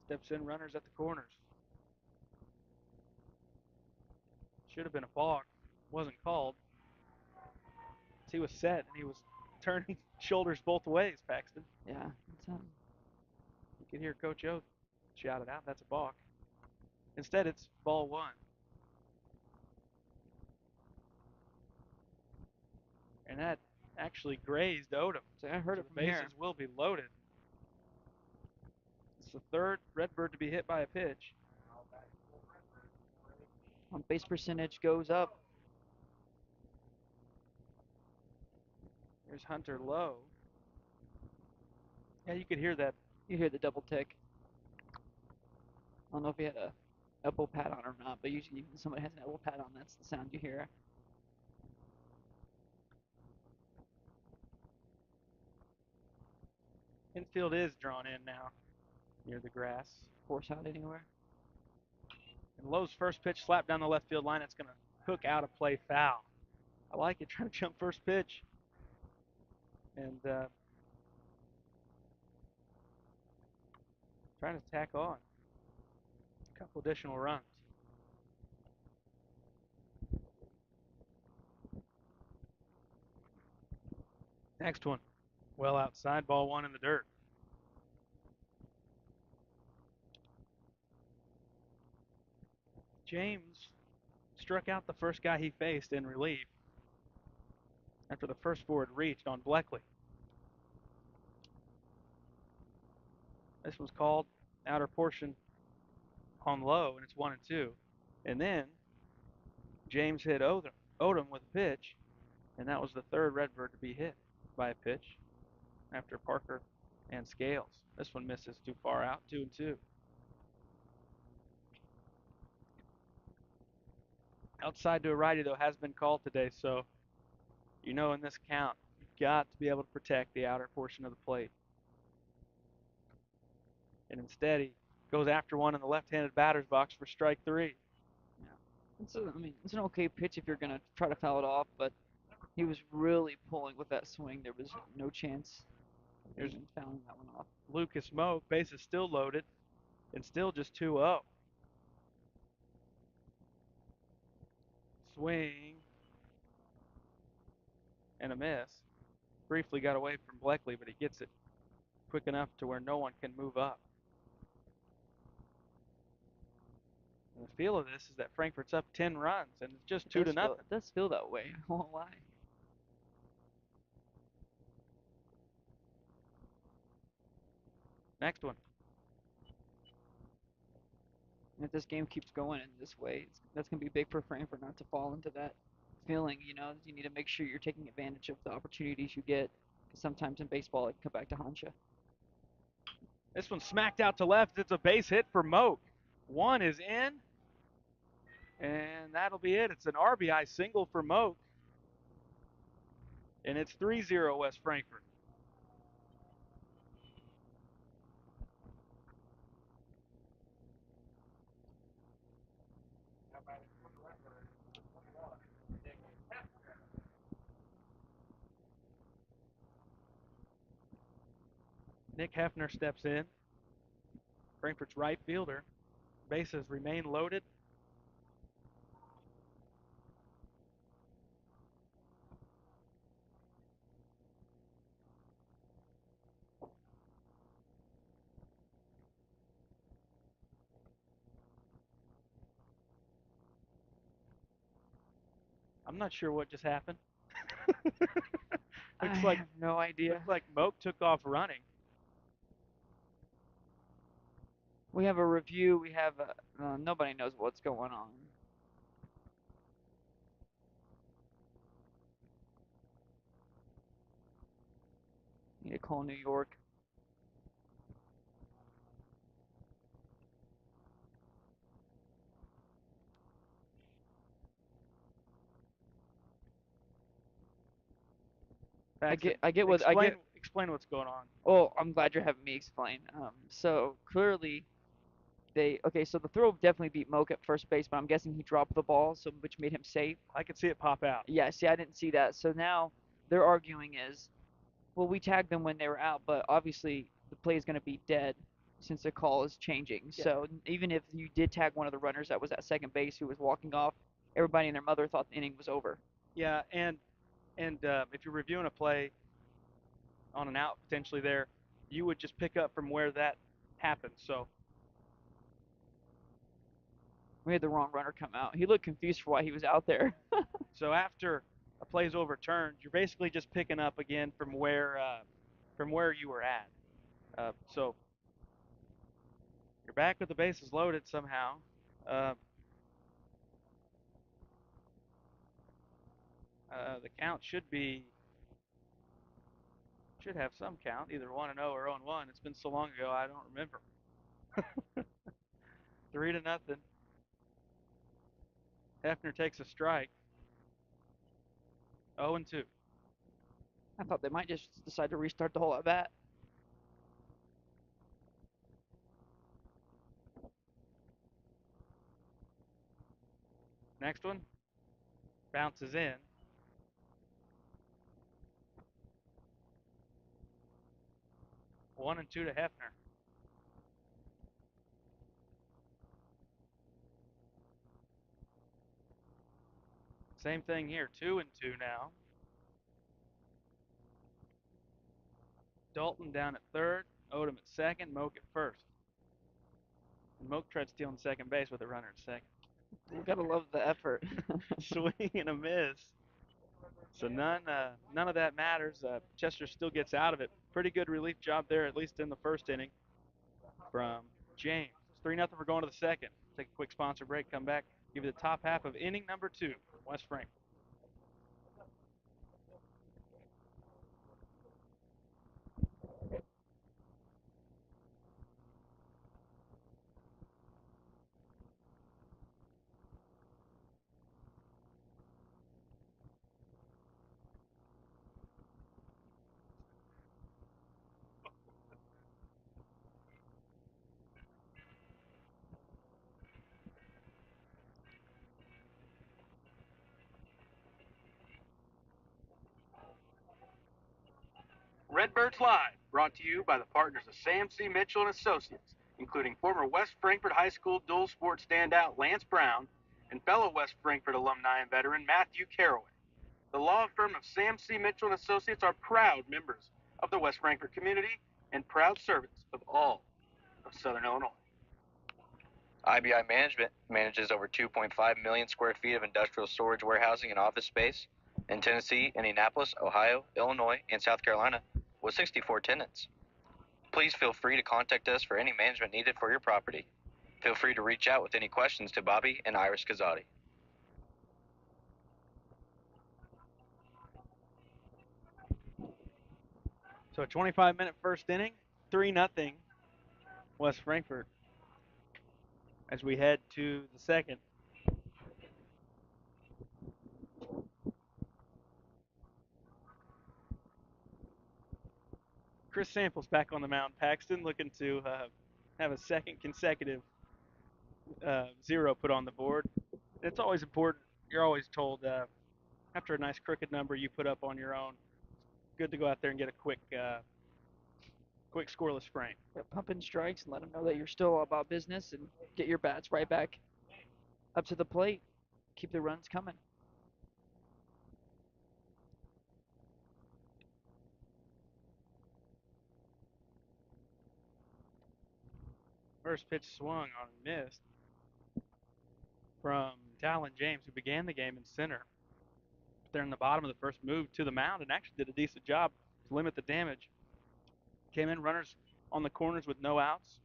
S4: Steps in, runners at the corners. Should have been a balk. Wasn't called. He was set and he was turning shoulders both ways, Paxton.
S5: Yeah, it's,
S4: You can hear Coach O shout it out. That's a balk. Instead, it's ball one. And that actually grazed Odom.
S5: so I heard
S4: So
S5: it
S4: the
S5: from here.
S4: bases will be loaded. It's the third Redbird to be hit by a pitch.
S5: On base percentage goes up.
S4: There's Hunter Lowe. Yeah, you could hear that.
S5: You hear the double tick. I don't know if he had a elbow pad on or not, but usually when somebody has an elbow pad on, that's the sound you hear.
S4: Infield is drawn in now near the grass.
S5: Force out anywhere.
S4: And Lowe's first pitch slapped down the left field line. It's going to hook out a play foul. I like it, trying to jump first pitch. And trying to tack on a couple additional runs. Next one, well outside, ball one in the dirt. James struck out the first guy he faced in relief after the first four had reached on Bleckley. This was called outer portion on Lowe, and it's 1-2. And then James hit Odom with a pitch, and that was the third Redbird to be hit by a pitch after Parker and Scales. This one misses too far out, 2-2. Outside to a righty, though, has been called today, so you know in this count, you've got to be able to protect the outer portion of the plate. And instead, he goes after one in the left-handed batter's box for strike three.
S5: Yeah, it's an okay pitch if you're gonna try to foul it off, but he was really pulling with that swing. There was no chance of even fouling that one off.
S4: Lucas Moak, bases still loaded, and still just 2-0. Swing and a miss. Briefly got away from Bleckley, but he gets it quick enough to where no one can move up. And the feel of this is that Frankfurt's up 10 runs, and it's just 2-0.
S5: It does feel that way. I won't lie.
S4: Next one.
S5: And if this game keeps going in this way, that's going to be big for Frankfurt not to fall into that feeling. You know, you need to make sure you're taking advantage of the opportunities you get. Because sometimes in baseball, it can come back to haunt you.
S4: This one smacked out to left. It's a base hit for Moak. One is in, and that'll be it. It's an RBI single for Moak. And it's 3-0 West Frankfurt. Nick Hefner steps in. Frankfurt's right fielder. Bases remain loaded. I'm not sure what just happened.
S5: I have no idea.
S4: Looks like Moak took off running.
S5: We have a review. We have nobody knows what's going on. Need to call New York.
S4: Explain what's going on.
S5: Well, I'm glad you're having me explain. So clearly so the throw definitely beat Moak at first base, but I'm guessing he dropped the ball, so which made him safe.
S4: I could see it pop out.
S5: Yeah, see, I didn't see that. So now they're arguing is, well, we tagged them when they were out, but obviously the play is going to be dead since the call is changing.
S4: Yeah.
S5: So even if you did tag one of the runners that was at second base who was walking off, everybody and their mother thought the inning was over.
S4: Yeah, and if you're reviewing a play on an out potentially there, you would just pick up from where that happened. So
S5: We had the wrong runner come out. He looked confused for why he was out there.
S4: so after a play's overturned, you're basically just picking up again from where you were at. So you're back with the bases loaded somehow. The count should have some count, either 1-0 or 0-1. It's been so long ago, I don't remember. 3-0. Hefner takes a strike. 0-2.
S5: I thought they might just decide to restart the whole at bat.
S4: Next one bounces in. 1-2 to Hefner. Same thing here, 2-2 now. Dalton down at third, Odom at second, Moak at first. And Moak tried stealing second base with a runner at second.
S5: We gotta love the effort.
S4: Swing and a miss. So none of that matters. Chester still gets out of it. Pretty good relief job there, at least in the first inning, from James. It's 3-0. We're going to the second. Take a quick sponsor break. Come back. Give you the top half of inning number 2 from West Frankfort.
S1: Redbirds Live, brought to you by the partners of Sam C. Mitchell and Associates, including former West Frankfort High School dual sport standout Lance Brown and fellow West Frankfort alumni and veteran Matthew Caraway. The law firm of Sam C. Mitchell and Associates are proud members of the West Frankfort community and proud servants of all of Southern Illinois.
S2: IBI Management manages over 2.5 million square feet of industrial storage, warehousing, and office space in Tennessee, Indianapolis, Ohio, Illinois, and South Carolina, with 64 tenants. Please feel free to contact us for any management needed for your property. Feel free to reach out with any questions to Bobby and Iris Kazadi.
S4: So a 25-minute first inning, 3-0 West Frankfort as we head to the second. Chris Samples back on the mound. Paxton looking to have a second consecutive 0 put on the board. It's always important. You're always told after a nice crooked number you put up on your own, it's good to go out there and get a quick scoreless frame.
S5: Yeah, pump in strikes and let them know that you're still about business and get your bats right back up to the plate. Keep the runs coming.
S4: First pitch swung on and missed from Talon James, who began the game in center. There in the bottom of the first, moved to the mound and actually did a decent job to limit the damage. Came in runners on the corners with no outs.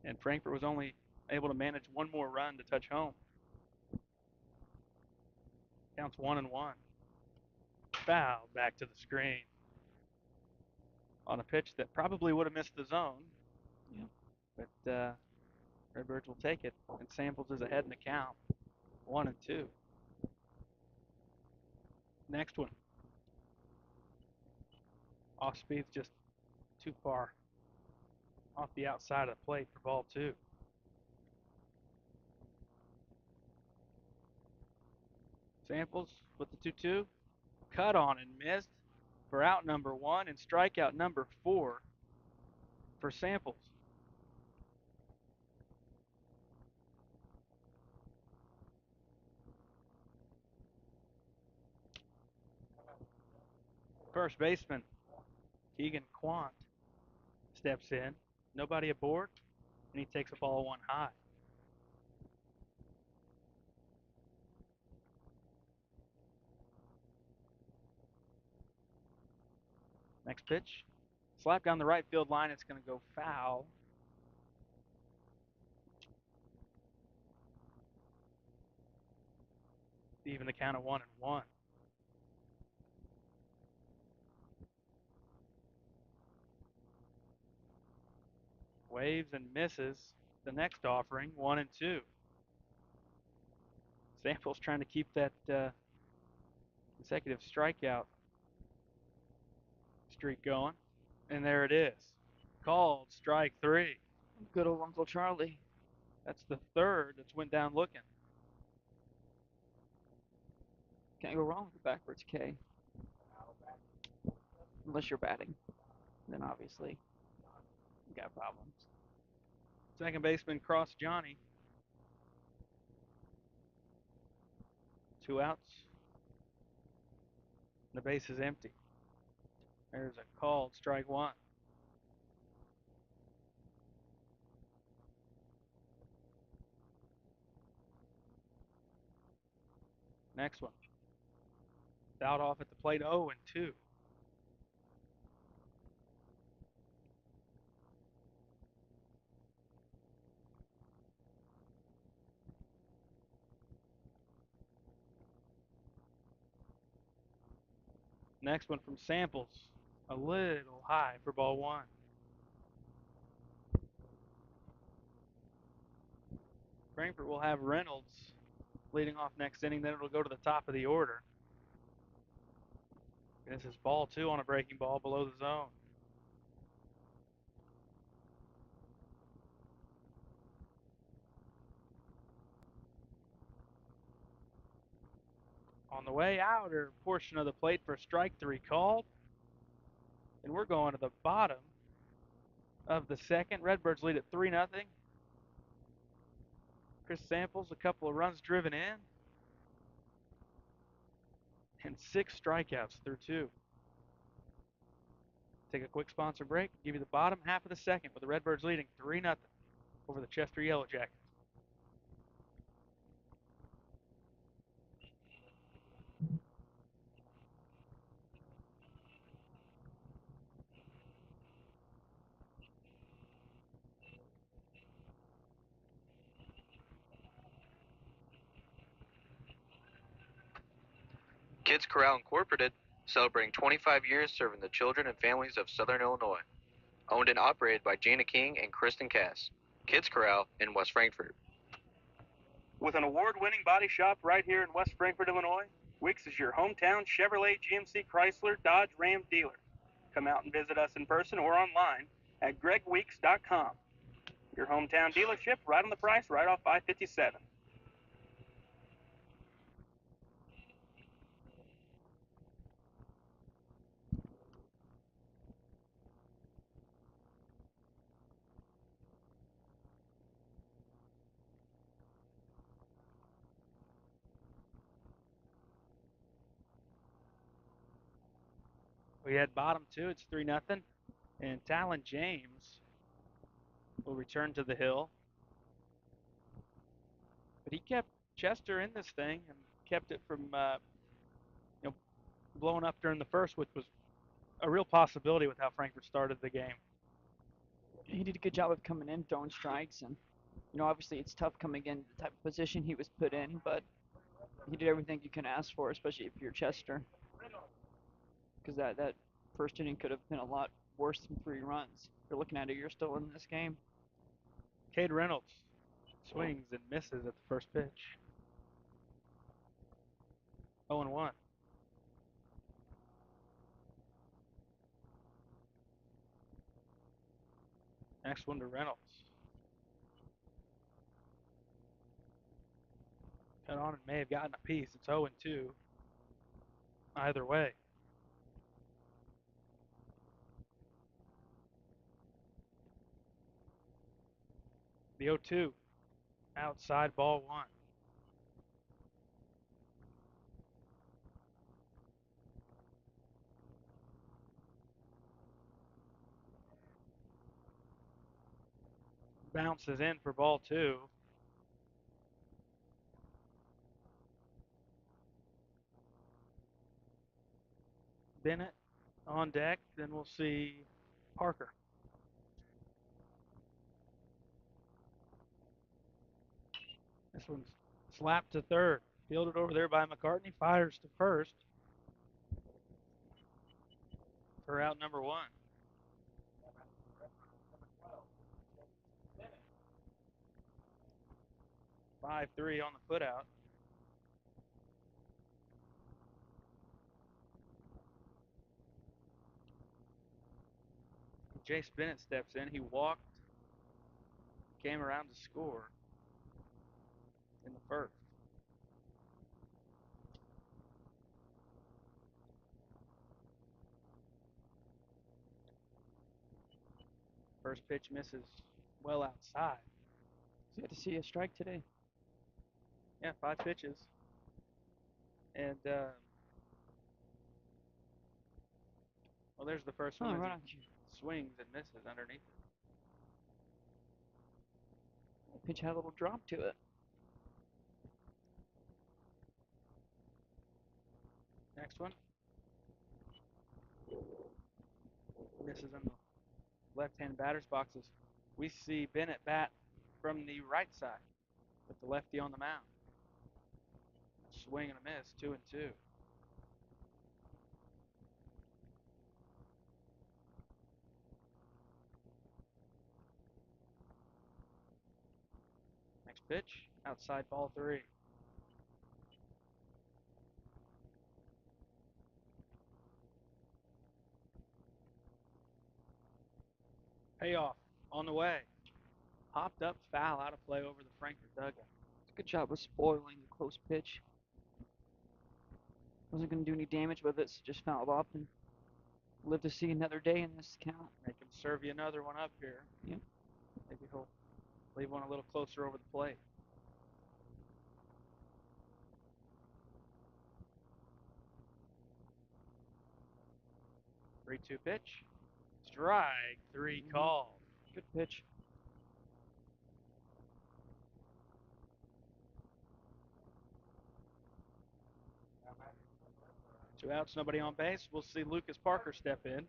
S4: And Frankfort was only able to manage one more run to touch home. Counts 1-1. Foul back to the screen. on a pitch that probably would have missed the zone.
S5: Yeah.
S4: But Redbirds will take it, and Samples is ahead in the count, 1-2. Next one. Off speed's just too far off the outside of the plate for ball 2. Samples with the 2-2. Cut on and missed for out number 1 and strikeout number 4 for Samples. First baseman Keegan Quant steps in. Nobody aboard, and he takes a ball 1 high. Next pitch. Slap down the right field line. It's going to go foul. Even the count of 1-1. Waves and misses the next offering, 1-2. Samples trying to keep that consecutive strikeout streak going. And there it is. Called strike 3.
S5: Good old Uncle Charlie.
S4: That's the third that's went down looking.
S5: Can't go wrong with the backwards K. Unless you're batting. Then obviously you got problems.
S4: Second baseman Cross Johnny. 2 outs. The base is empty. There's a called strike 1. Next one. Out off at the plate, 0-2. Next one from Samples, a little high for ball 1. Frankfurt will have Reynolds leading off next inning, then it'll go to the top of the order. This is ball 2 on a breaking ball below the zone. On the way out, or portion of the plate for strike 3 called. And we're going to the bottom of the second. Redbirds lead at 3-0. Chris Samples, a couple of runs driven in. And 6 strikeouts through 2. Take a quick sponsor break. Give you the bottom half of the second with the Redbirds leading 3-0 over the Chester Yellow Jackets.
S2: Kids Corral Incorporated, celebrating 25 years serving the children and families of Southern Illinois. Owned and operated by Gina King and Kristen Cass. Kids Corral in West Frankfort.
S1: With an award-winning body shop right here in West Frankfort, Illinois, Weeks is your hometown Chevrolet, GMC, Chrysler, Dodge, Ram dealer. Come out and visit us in person or online at gregweeks.com. Your hometown dealership, right on the price, right off I-57.
S4: We had bottom 2. It's 3-0. And Talon James will return to the hill. But he kept Chester in this thing and kept it from blowing up during the first, which was a real possibility with how Frankfurt started the game.
S5: He did a good job of coming in, throwing strikes, and obviously it's tough coming in the type of position he was put in, but he did everything you can ask for, especially if you're Chester. Because that first inning could have been a lot worse than 3 runs. If you're looking at it, you're still in this game.
S4: Cade Reynolds swings and misses at the first pitch. 0-1. Next one to Reynolds. Cut on and may have gotten a piece. It's 0-2. Either way. The 0-2. Outside, ball 1. Bounces in for ball 2. Bennett on deck. Then we'll see Parker. This one's slapped to third. Fielded over there by McCartney. Fires to first for out number 1. 5-3 on the putout. Jace Bennett steps in. He walked, came around to score in the first. First pitch misses well outside.
S5: So you had to see a strike today.
S4: Yeah, 5 pitches. And, well, there's the first one.
S5: Right on cue.
S4: Swings and misses underneath it.
S5: The pitch had a little drop to it.
S4: Next one. Misses in the left-hand batter's boxes. We see Bennett bat from the right side with the lefty on the mound. Swing and a miss, 2-2. Next pitch, outside ball 3. Payoff on the way. Popped up foul out of play over the Frankfurt dugout.
S5: Good job of spoiling the close pitch. Wasn't going to do any damage with it, so just fouled off and live to see another day in this count.
S4: Make him serve you another one up here.
S5: Yep.
S4: Maybe he'll leave one a little closer over the plate. Three-two pitch. Strike 3 called.
S5: Good pitch.
S4: Two outs, nobody on base. We'll see Lucas Parker step in.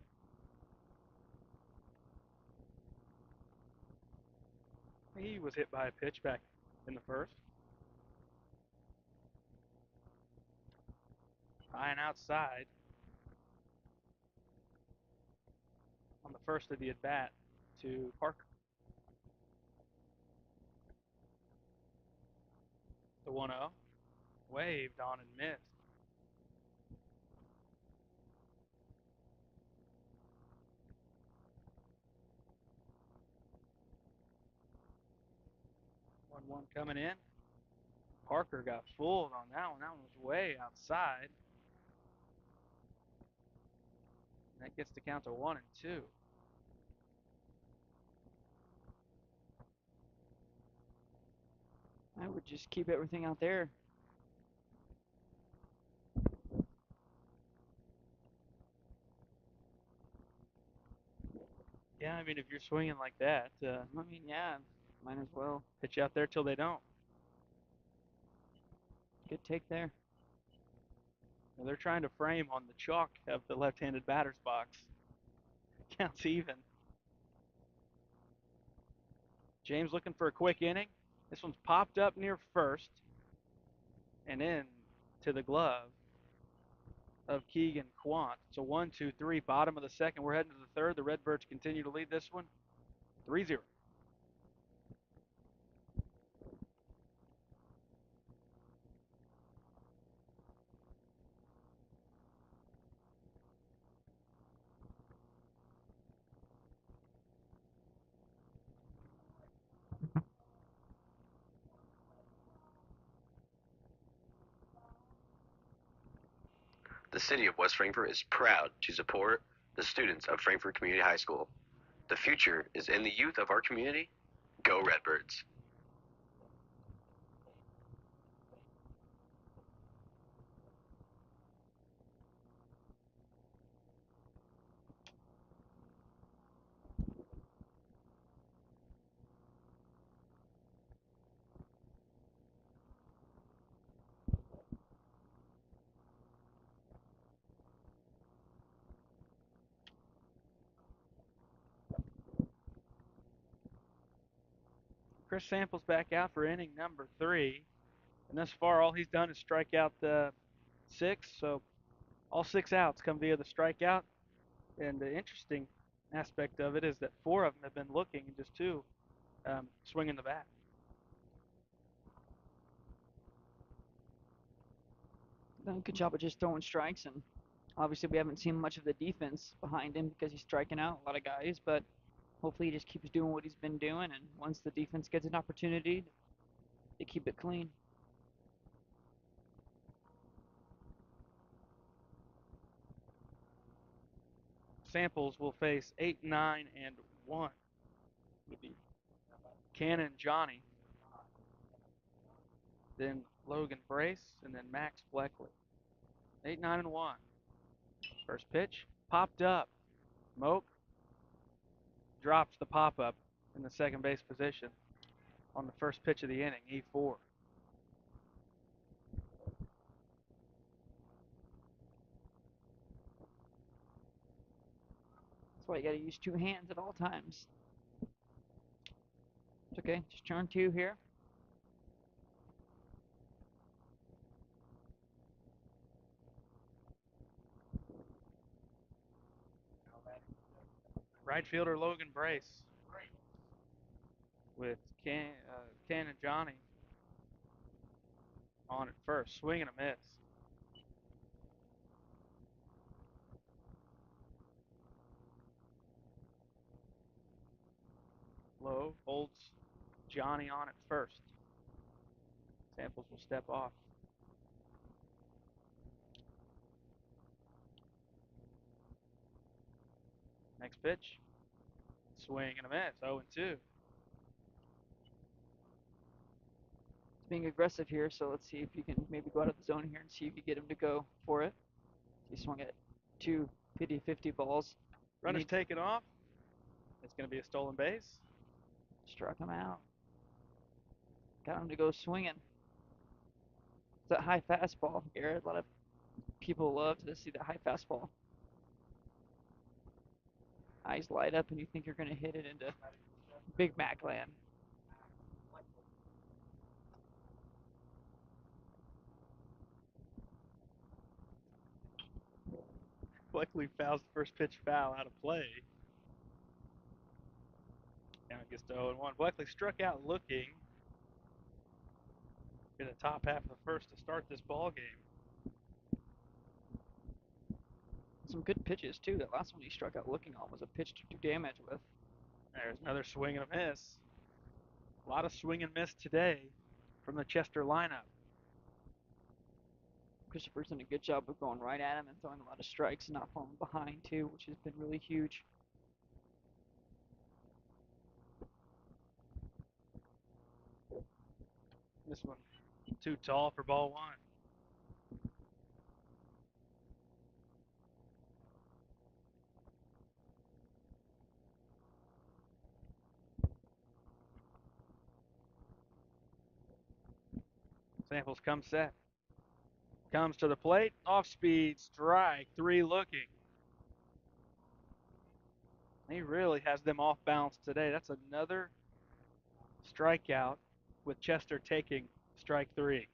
S4: He was hit by a pitch back in the first. High and outside on the first of the at-bat to Parker. The 1-0. Waved on and missed. One coming in. Parker got fooled on that one. That one was way outside. And that gets the count to 1-2.
S5: I would just keep everything out there.
S4: Yeah, I mean, if you're swinging like that,
S5: I mean, yeah, might as well.
S4: pitch out there till they don't.
S5: Good take there.
S4: Well, they're trying to frame on the chalk of the left-handed batter's box. Counts even. James looking for a quick inning. This one's popped up near first and in to the glove of Keegan Quant. So 1-2-3, bottom of the second. We're heading to the third. The Redbirds continue to lead this one 3-0.
S3: The city of West Frankfort is proud to support the students of Frankfort Community High School. The future is in the youth of our community. Go Redbirds.
S4: Chris Samples back out for inning number 3. And thus far, all he's done is strike out 6. So all 6 outs come via the strikeout. And the interesting aspect of it is that 4 of them have been looking and just 2 swinging the bat.
S5: Done a good job of just throwing strikes, and obviously we haven't seen much of the defense behind him because he's striking out a lot of guys, but hopefully he just keeps doing what he's been doing, and once the defense gets an opportunity, they keep it clean.
S4: Samples will face 8, 9, and 1. Cannon Johnny, then Logan Brace, and then Max Fleckley. 8, 9, and 1. First pitch, popped up. Moak drops the pop-up in the second base position on the first pitch of the inning, E4.
S5: That's why you got to use 2 hands at all times. It's okay, just turn 2 here.
S4: Right fielder Logan Brace with Cannon Johnny on at first. Swing and a miss. Lowe holds Johnny on at first. Samples will step off. Next pitch. Swing and a miss. 0-2.
S5: Being aggressive here, so let's see if you can maybe go out of the zone here and see if you get him to go for it. He swung at 2 50-50 balls.
S4: Runner's taken off. It's going to be a stolen base.
S5: Struck him out. Got him to go swinging. It's that high fastball, Garrett. A lot of people love to see that high fastball. Eyes light up and you think you're going to hit it into Big Mac land.
S4: Fleckley fouls the first pitch foul out of play. Now it gets to 0-1. Fleckley struck out looking in the top half of the first to start this ball game.
S5: Some good pitches too. That last one he struck out looking on was a pitch to do damage with.
S4: There's another swing and a miss. A lot of swing and miss today from the Chester lineup.
S5: Christopher's done a good job of going right at him and throwing a lot of strikes and not falling behind too, which has been really huge.
S4: This one too tall for ball 1. Samples comes set. Comes to the plate. Off speed strike. 3 looking. He really has them off balance today. That's another strikeout with Chester taking strike 3.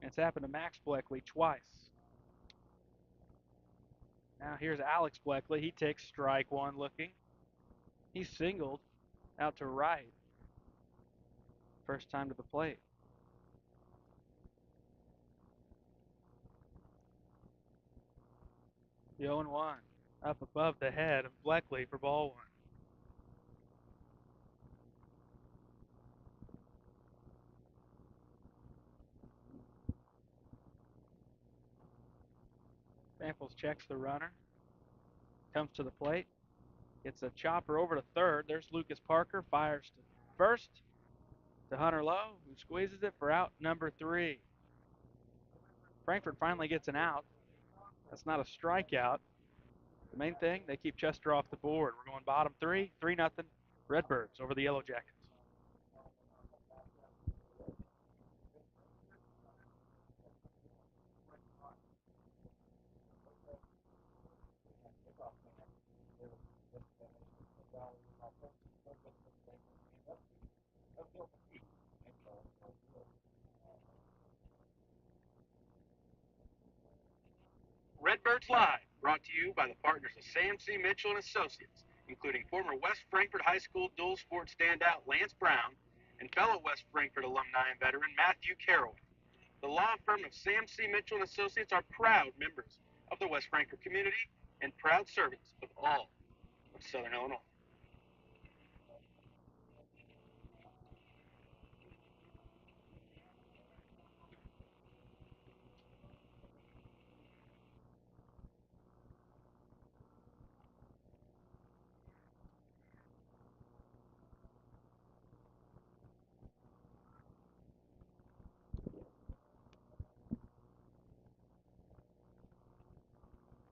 S4: And That's happened to Max Bleckley twice. Now here's Alex Bleckley. He takes strike one looking. He's singled out to right. First time to the plate. The 0-1 up above the head of Bleckley for ball one. Samples checks the runner. Comes to the plate. Gets a chopper over to third. There's Lucas Parker. Fires to first to Hunter Lowe, who squeezes it for out number 3. Frankfort finally gets an out. That's not a strikeout. The main thing, they keep Chester off the board. We're going bottom 3, 3-0, Redbirds over the Yellow Jackets.
S7: Redbirds Live, brought to you by the partners of Sam C. Mitchell and Associates, including former West Frankfort High School dual sport standout Lance Brown and fellow West Frankfort alumni and veteran Matthew Carroll. The law firm of Sam C. Mitchell and Associates are proud members of the West Frankfort community and proud servants of all of Southern Illinois.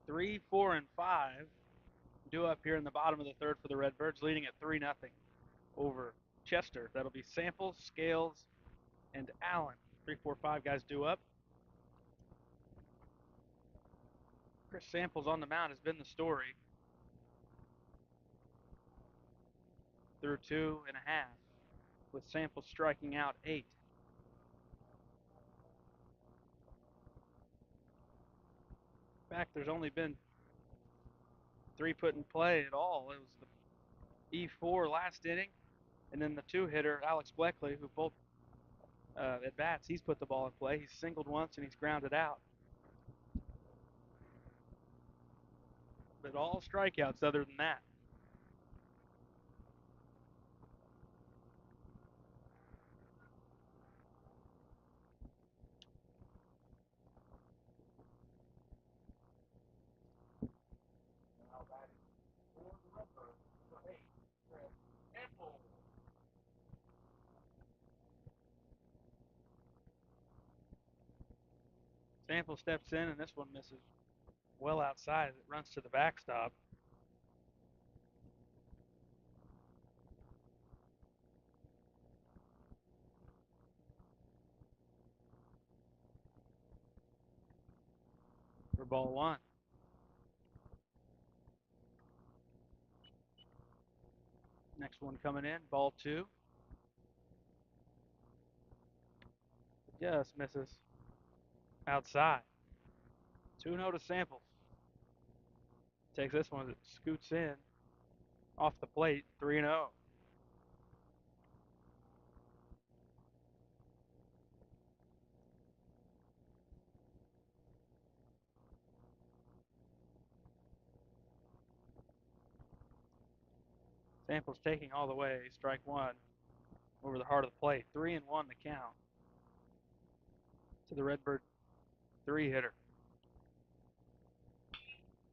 S4: Three, 4, and 5 due up here in the bottom of the third for the Redbirds, leading at 3-0 over Chester. That'll be Samples, Scales, and Allen. 3, 4, 5 guys due up. Chris Samples on the mound has been the story through 2 1/2, with Samples striking out 8. In fact, there's only been 3 put in play at all. It was the E4 last inning, and then the 2-hitter, Alex Bleckley, who both at bats, he's put the ball in play. He's singled once and he's grounded out. But all strikeouts other than that. Sample steps in, and this one misses well outside as it runs to the backstop. For ball one. Next one coming in, ball 2. Just misses outside. 2-0 to Samples. Takes this one as it scoots in off the plate, 3-0. Samples taking all the way, strike 1 over the heart of the plate. 3-1 the count to the Redbird 3-hitter.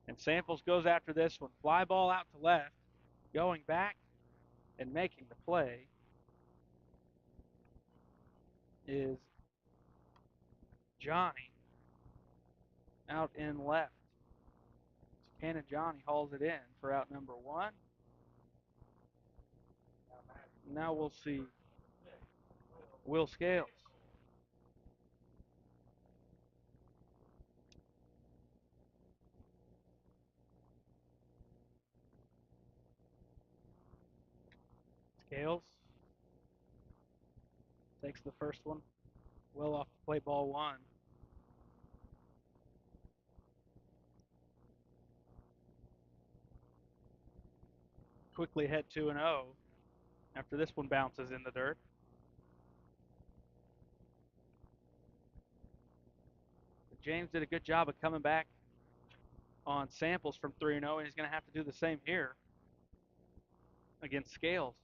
S4: And Samples goes after this one. Fly ball out to left, going back and making the play is Johnny out in left. Cannon Johnny hauls it in for out number 1. Now we'll see Will Scales. Scales takes the first one well off the plate, ball 1. quickly ahead 2-0 after this one bounces in the dirt. But James did a good job of coming back on samples from 3-0, and he's going to have to do the same here against Scales.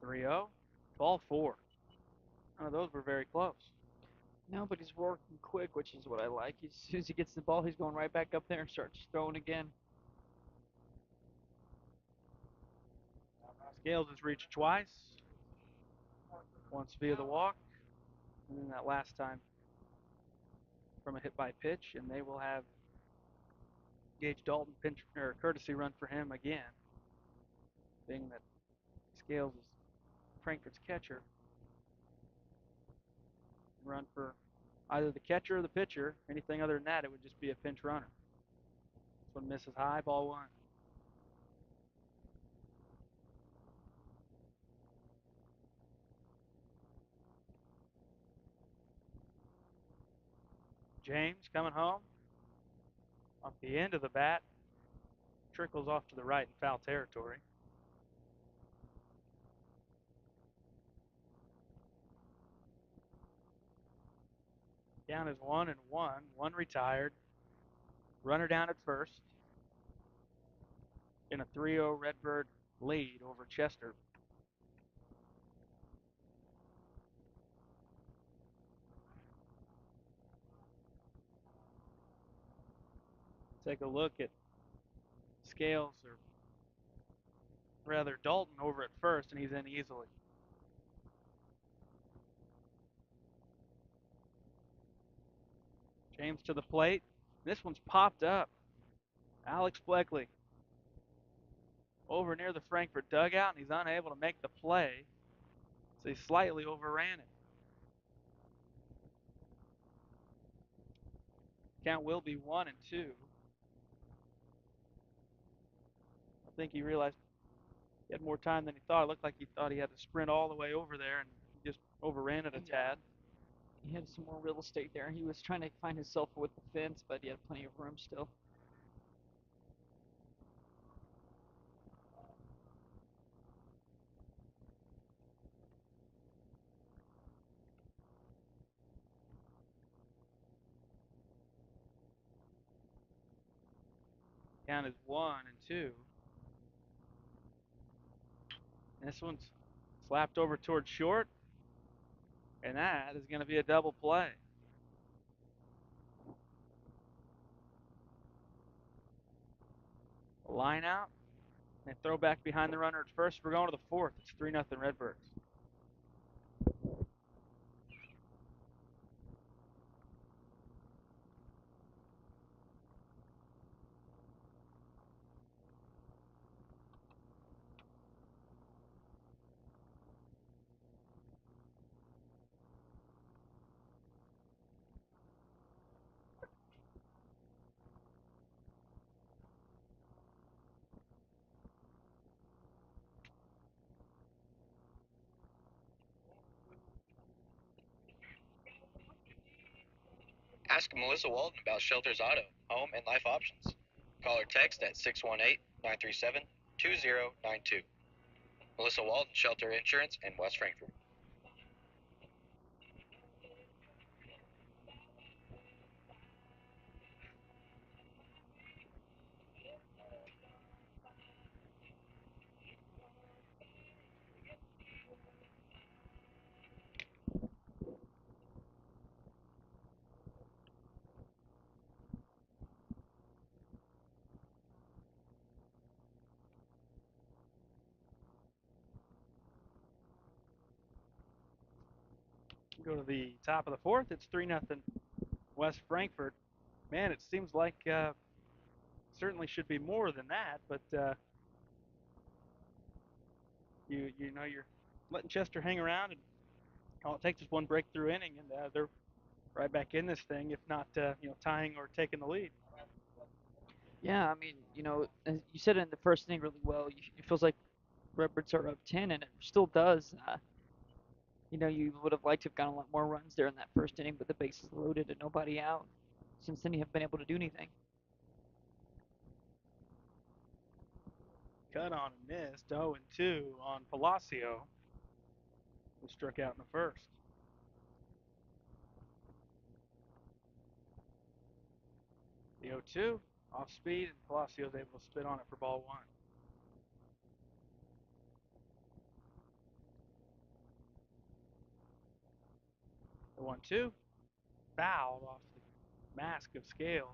S4: 3-0, ball 4. None of those were very close.
S5: No, but he's working quick, which is what I like. As soon as he gets the ball, he's going right back up there and starts throwing again.
S4: Scales has reached twice. Once via the walk, and then that last time from a hit by pitch, and they will have Gage Dalton pinch or courtesy run for him again, being that Scales is Frankfurt's catcher. Run for either the catcher or the pitcher. Anything other than that, it would just be a pinch runner. This one misses high, ball 1. James coming home. Off the end of the bat. Trickles off to the right in foul territory. Down is 1-1. One retired. Runner down at first. In a 3-0 Redbird lead over Chester. Take a look at Scales, or rather Dalton over at first, and he's in easily. James to the plate. This one's popped up. Alex Bleckley over near the Frankfurt dugout, and he's unable to make the play, so he slightly overran it. Count will be 1-2. I think he realized he had more time than he thought. It looked like he thought he had to sprint all the way over there, and he just overran it a tad.
S5: He had some more real estate there. He was trying to find himself with the fence, but he had plenty of room still.
S4: Count is 1-2. This one's slapped over towards short, and that is going to be a double play. Line out, and throw back behind the runner at first. We're going to the 4th. It's 3-0 Redbirds.
S2: Ask Melissa Walton about Shelters Auto, home and life options. Call or text at 618-937-2092. Melissa Walton Shelter Insurance in West Frankfort.
S4: Go to the top of the 4th. It's 3-0 West Frankfort. Man, it seems like certainly should be more than that, but you know you're letting Chester hang around, and all it takes is one breakthrough inning, and they're right back in this thing, if not tying or taking the lead.
S5: Yeah, I mean, as you said it in the first inning really well. It feels like Redbirds are up 10, and it still does. You would have liked to have gotten a lot more runs there in that first inning, but the bases loaded and nobody out. Since then, you haven't been able to do anything.
S4: cut on and missed. 0-2 on Palacio, who struck out in the first. The 0-2 off speed, and Palacio's able to spit on it for ball one. The 1-2 fouled off the mask of Scales.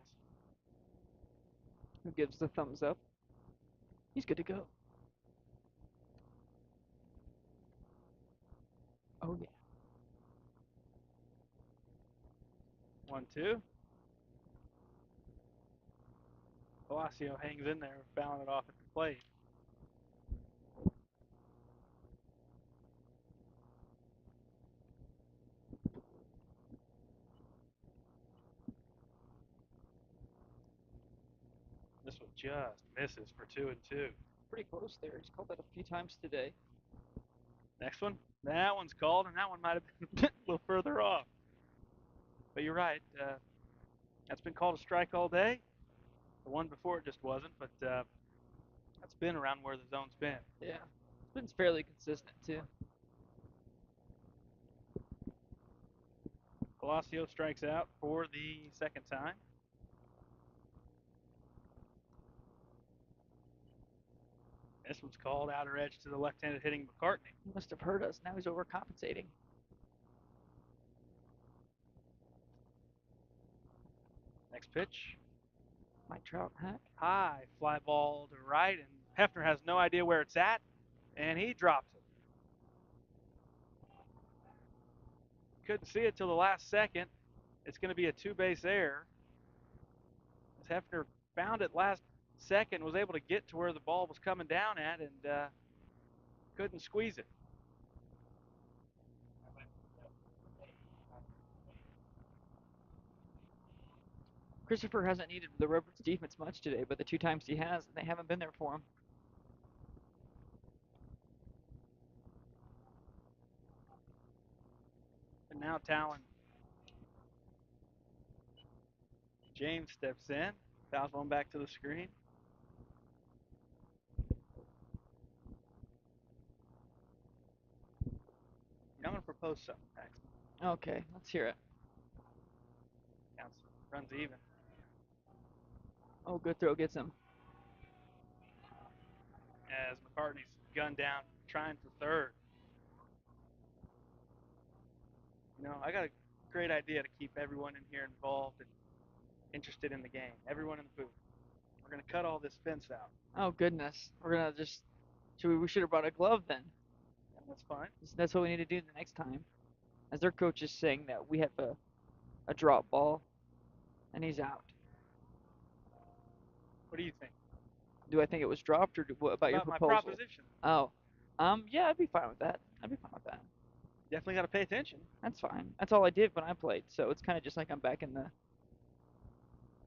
S5: Who gives the thumbs up? He's good to go. Oh, yeah.
S4: 1-2. Palacio hangs in there, fouling it off at the plate. This one just misses for 2-2.
S5: Pretty close there. He's called that a few times today.
S4: Next one. That one's called, and that one might have been a little further off. But you're right. That's been called a strike all day. The one before it just wasn't, but that's been around where the zone's been.
S5: Yeah. It's been fairly consistent, too.
S4: Palacio strikes out for the second time. This one's called outer edge to the left-handed hitting McCartney.
S5: He must have heard us. Now he's overcompensating.
S4: Next pitch.
S5: Mike Trout, hack.
S4: High fly ball to right, and Hefner has no idea where it's at, and he drops it. Couldn't see it till the last second. It's going to be a two-base error. As Hefner found it last second, was able to get to where the ball was coming down at, and couldn't squeeze it.
S5: Christopher hasn't needed the Redbirds defense much today, but the two times he has, they haven't been there for him.
S4: And now Talon. James steps in, fouls one back to the screen. I'm going to propose something next.
S5: Okay, let's hear it.
S4: Counts, runs even.
S5: Oh, good throw gets him.
S4: As McCartney's gunned down, trying for third. You know, I got a great idea to keep everyone in here involved and interested in the game. Everyone in the booth. We're going to cut all this fence out.
S5: Oh, goodness. We're going to just... We should have brought a glove then.
S4: Yeah, that's fine.
S5: That's what we need to do the next time. As their coach is saying that we have a drop ball, and he's out.
S4: What do you think?
S5: Do I think it was dropped, or what about your proposal?
S4: My proposition.
S5: Oh. Yeah, I'd be fine with that.
S4: Definitely got to pay attention.
S5: That's fine. That's all I did when I played, so it's kind of just like I'm back in the...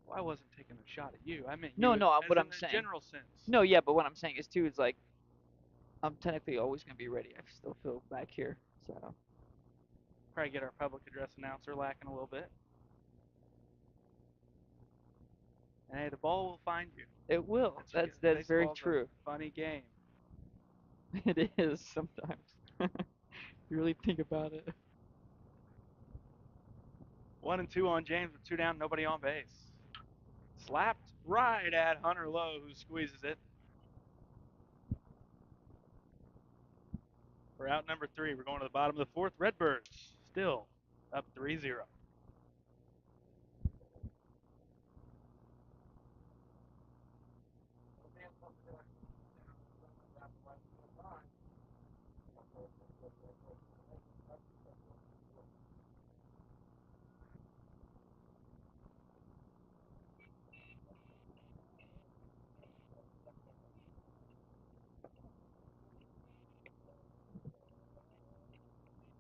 S4: Well, I wasn't taking a shot at you. I meant
S5: No,
S4: you
S5: no,
S4: as
S5: what
S4: in
S5: I'm
S4: the
S5: saying.
S4: general sense.
S5: No, yeah, but what I'm saying is, too, is like, I'm technically always going to be ready. I still feel back here, so...
S4: Probably get our public address announcer lacking a little bit. And hey, the ball will find you.
S5: It will. That's very
S4: Baseball's
S5: true.
S4: A funny game.
S5: It is sometimes. You really think about it.
S4: 1-2 on James with two down, nobody on base. Slapped right at Hunter Lowe, who squeezes it. For out number 3, we're going to the bottom of the fourth. Redbirds still up 3-0.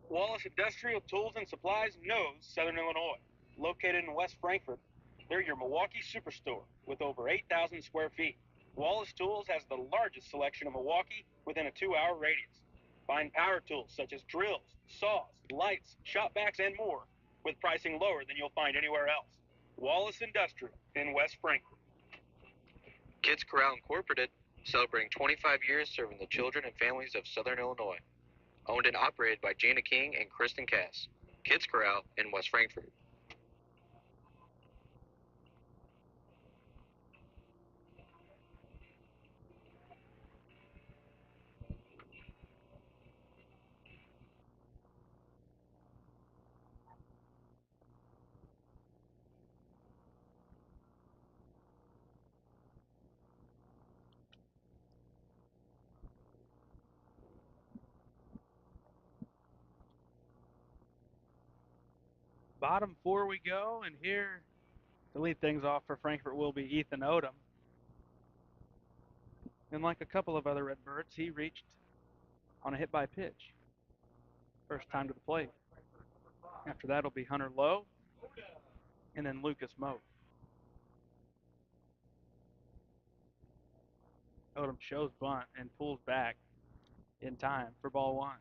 S7: Wallace Industrial Tools and Supplies knows Southern Illinois. Located in West Frankfort, they're your Milwaukee superstore with over 8,000 square feet. Wallace Tools has the largest selection of Milwaukee within a 2-hour radius. Find power tools such as drills, saws, lights, shop vacs, and more with pricing lower than you'll find anywhere else. Wallace Industrial in West Frankfort.
S2: Kids Corral Incorporated celebrating 25 years serving the children and families of Southern Illinois. Owned and operated by Jana King and Kristen Cass. Kids Corral in West Frankfort.
S4: Bottom four we go, and here to lead things off for Frankfort will be Ethan Odom. And like a couple of other Redbirds, he reached on a hit by pitch. First time to the plate. After that will be Hunter Lowe, and then Lucas Moat. Odom shows bunt and pulls back in time for ball one.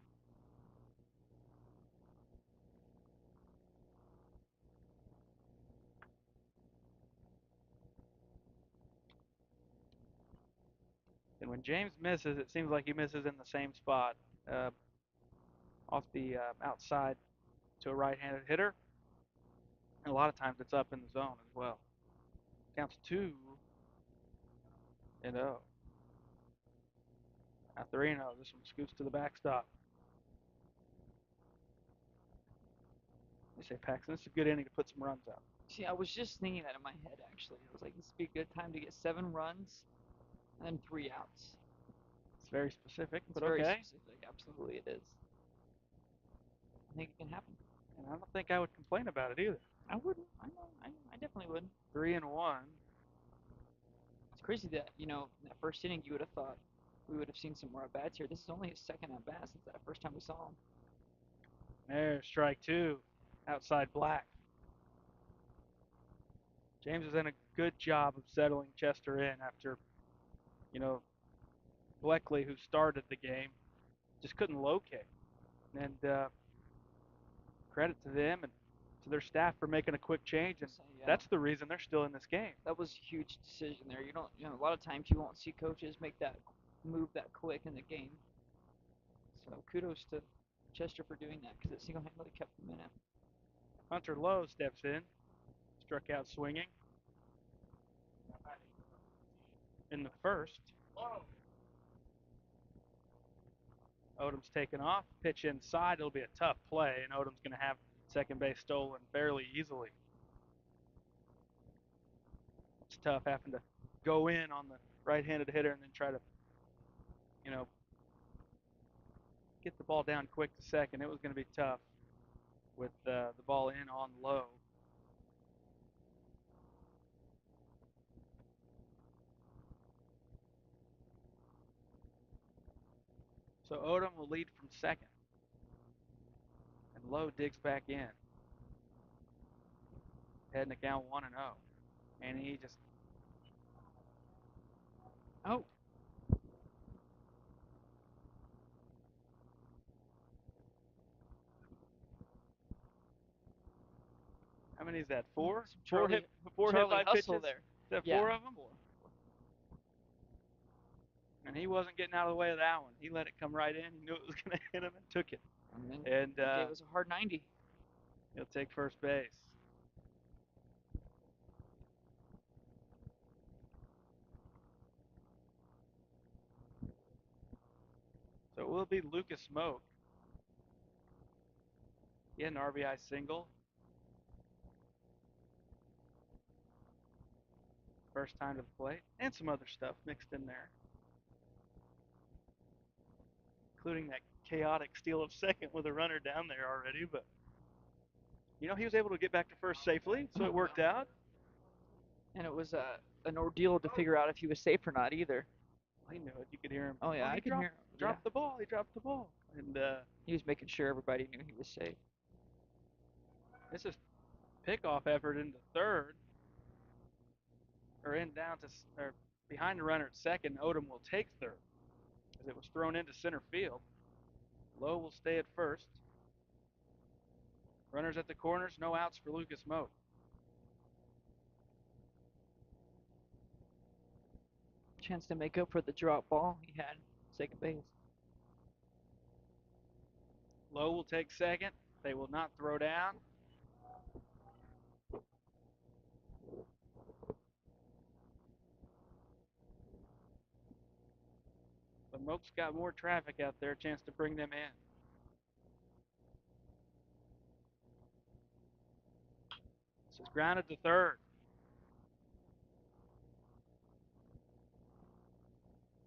S4: And when James misses, it seems like he misses in the same spot, off the outside to a right-handed hitter. And a lot of times it's up in the zone as well. Counts 2-0. Now 3-0. This one scoots to the backstop. They say, Paxton, this is a good inning to put some runs out.
S5: See, I was just thinking that in my head, actually. I was like, this would be a good time to get 7 runs and then 3 outs.
S4: It's very specific,
S5: It's
S4: but
S5: very
S4: okay.
S5: specific. Absolutely, it is. I think it can happen.
S4: And I don't think I would complain about it either.
S5: I wouldn't. I know. I definitely wouldn't.
S4: 3-1.
S5: It's crazy that, in that first inning, you would have thought we would have seen some more at-bats here. This is only his second at-bat since that first time we saw him.
S4: There's strike 2. Outside Black. James has done a good job of settling Chester in after, Bleckley, who started the game, just couldn't locate. And credit to them and to their staff for making a quick change. And
S5: Yeah.
S4: that's the reason they're still in this game.
S5: That was a huge decision there. You don't, a lot of times you won't see coaches make that move that quick in the game. So kudos to Chester for doing that because it single-handedly kept them in it.
S4: Hunter Lowe steps in, struck out swinging in the first. Odom's taken off, pitch inside. It'll be a tough play, and Odom's going to have second base stolen fairly easily. It's tough having to go in on the right-handed hitter and then try to, get the ball down quick to second. It was going to be tough with the ball in on Lowe. So Odom will lead from second. And Lowe digs back in. Heading to count 1-0. And he just...
S5: Oh.
S4: How many is that? 4?
S5: Four hit
S4: by pitches?
S5: There.
S4: Is that
S5: Yeah,
S4: 4 of them?
S5: 4.
S4: And he wasn't getting out of the way of that one. He let it come right in. He knew it was going to hit him and took it.
S5: And it was a hard 90.
S4: He'll take first base. So it will be Lucas Smoke. He had an RBI single. First time to the plate. And some other stuff mixed in there. Including that chaotic steal of second with a runner down there already. But, he was able to get back to first safely, so it worked out.
S5: And it was an ordeal to figure out if he was safe or not either.
S4: He knew it. You could hear him.
S5: Oh, yeah, I could hear him.
S4: Dropped the ball. He dropped the ball. And
S5: he was making sure everybody knew he was safe.
S4: This is pickoff effort into third. Or behind the runner at second. Odom will take third as it was thrown into center field. Lowe will stay at first. Runners at the corners, no outs for Lucas Moat.
S5: Chance to make up for the drop ball he had second base.
S4: Lowe will take second. They will not throw down. But Moak's got more traffic out there, a chance to bring them in. This is grounded to third.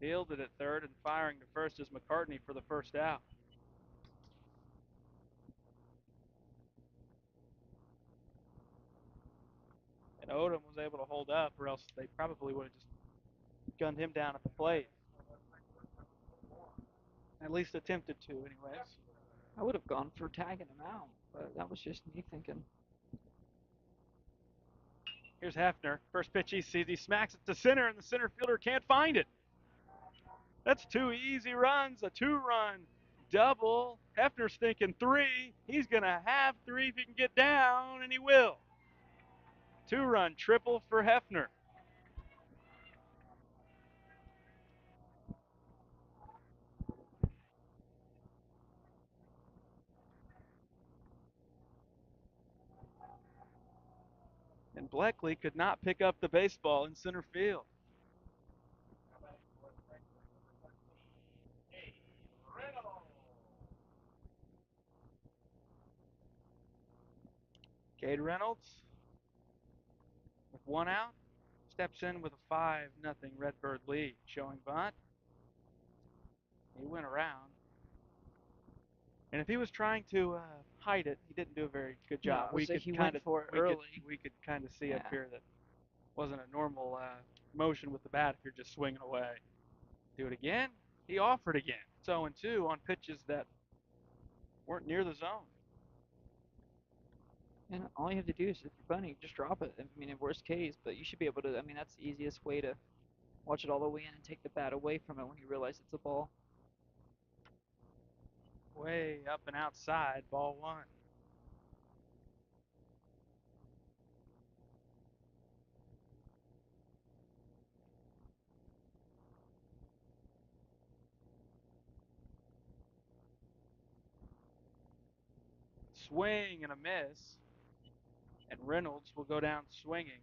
S4: Fielded at third and firing to first is McCartney for the first out. And Odom was able to hold up, or else they probably would have just gunned him down at the plate. At least attempted to, anyways.
S5: I would have gone for tagging him out, but that was just me thinking.
S4: Here's Hefner. First pitch he sees, he smacks it to center, and the center fielder can't find it. That's two easy runs, a two-run double. Hefner's thinking three. He's going to have three if he can get down, and he will. Two-run triple for Hefner. And Bleckley could not pick up the baseball in center field. Cade Reynolds, with one out, steps in with a 5-0 Redbird lead, showing bunt. He went around. And if he was trying to hide it, he didn't do a very good job.
S5: No, he went for it early.
S4: We could kind of see up here that wasn't a normal motion with the bat if you're just swinging away. Do it again. He offered again. It's 0-2 on pitches that weren't near the zone.
S5: And all you have to do is, if you're bunting, just drop it. I mean, in worst case, but you should be able to. I mean, that's the easiest way to watch it all the way in and take the bat away from it when you realize it's a ball.
S4: Way up and outside, ball one. Swing and a miss. And Reynolds will go down swinging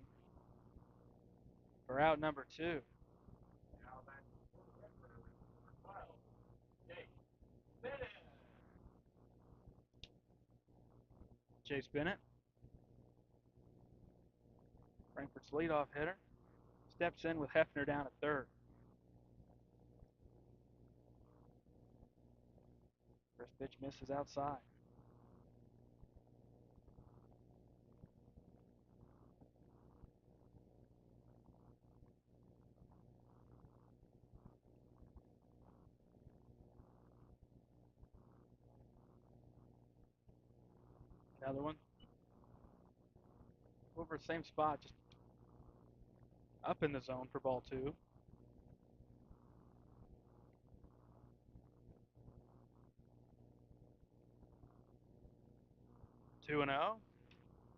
S4: for out number 2. Chase Bennett, Frankfurt's leadoff hitter, steps in with Hefner down at third. First pitch misses outside. Another one. Over same spot, just up in the zone for ball 2. Two and 0.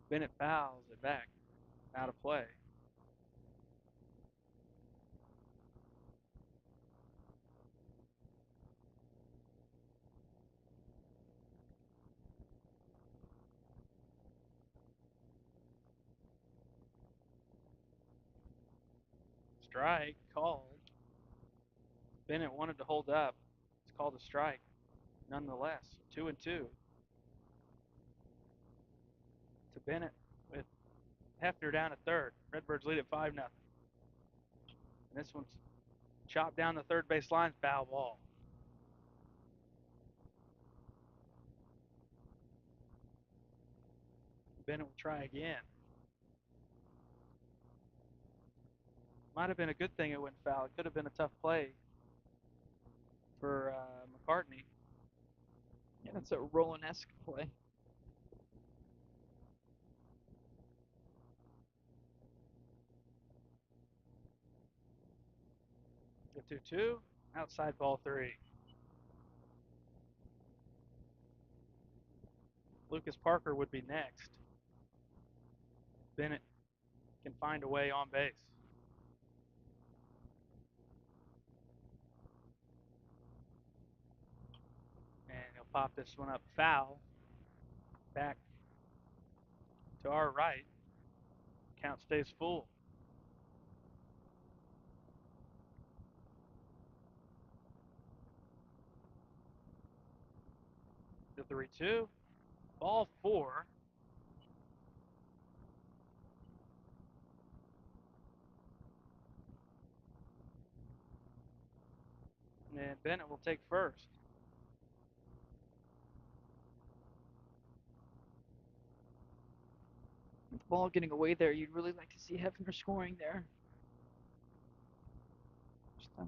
S4: Bennett fouls it back, out of play. Strike called. Bennett wanted to hold up. It's called a strike. Nonetheless, 2-2 to Bennett with Hefner down at third. Redbirds lead at 5-0. And this one's chopped down the third base line, foul ball. Bennett will try again. Might have been a good thing it went foul. It could have been a tough play for McCartney.
S5: Yeah, that's a Roland-esque play.
S4: The 2-2, outside ball 3. Lucas Parker would be next. Bennett can find a way on base. pop this one up foul. Back to our right. Count stays full. The 3-2. Ball 4. And Bennett will take first.
S5: With the ball getting away there, you'd really like to see Hefner scoring there. Just a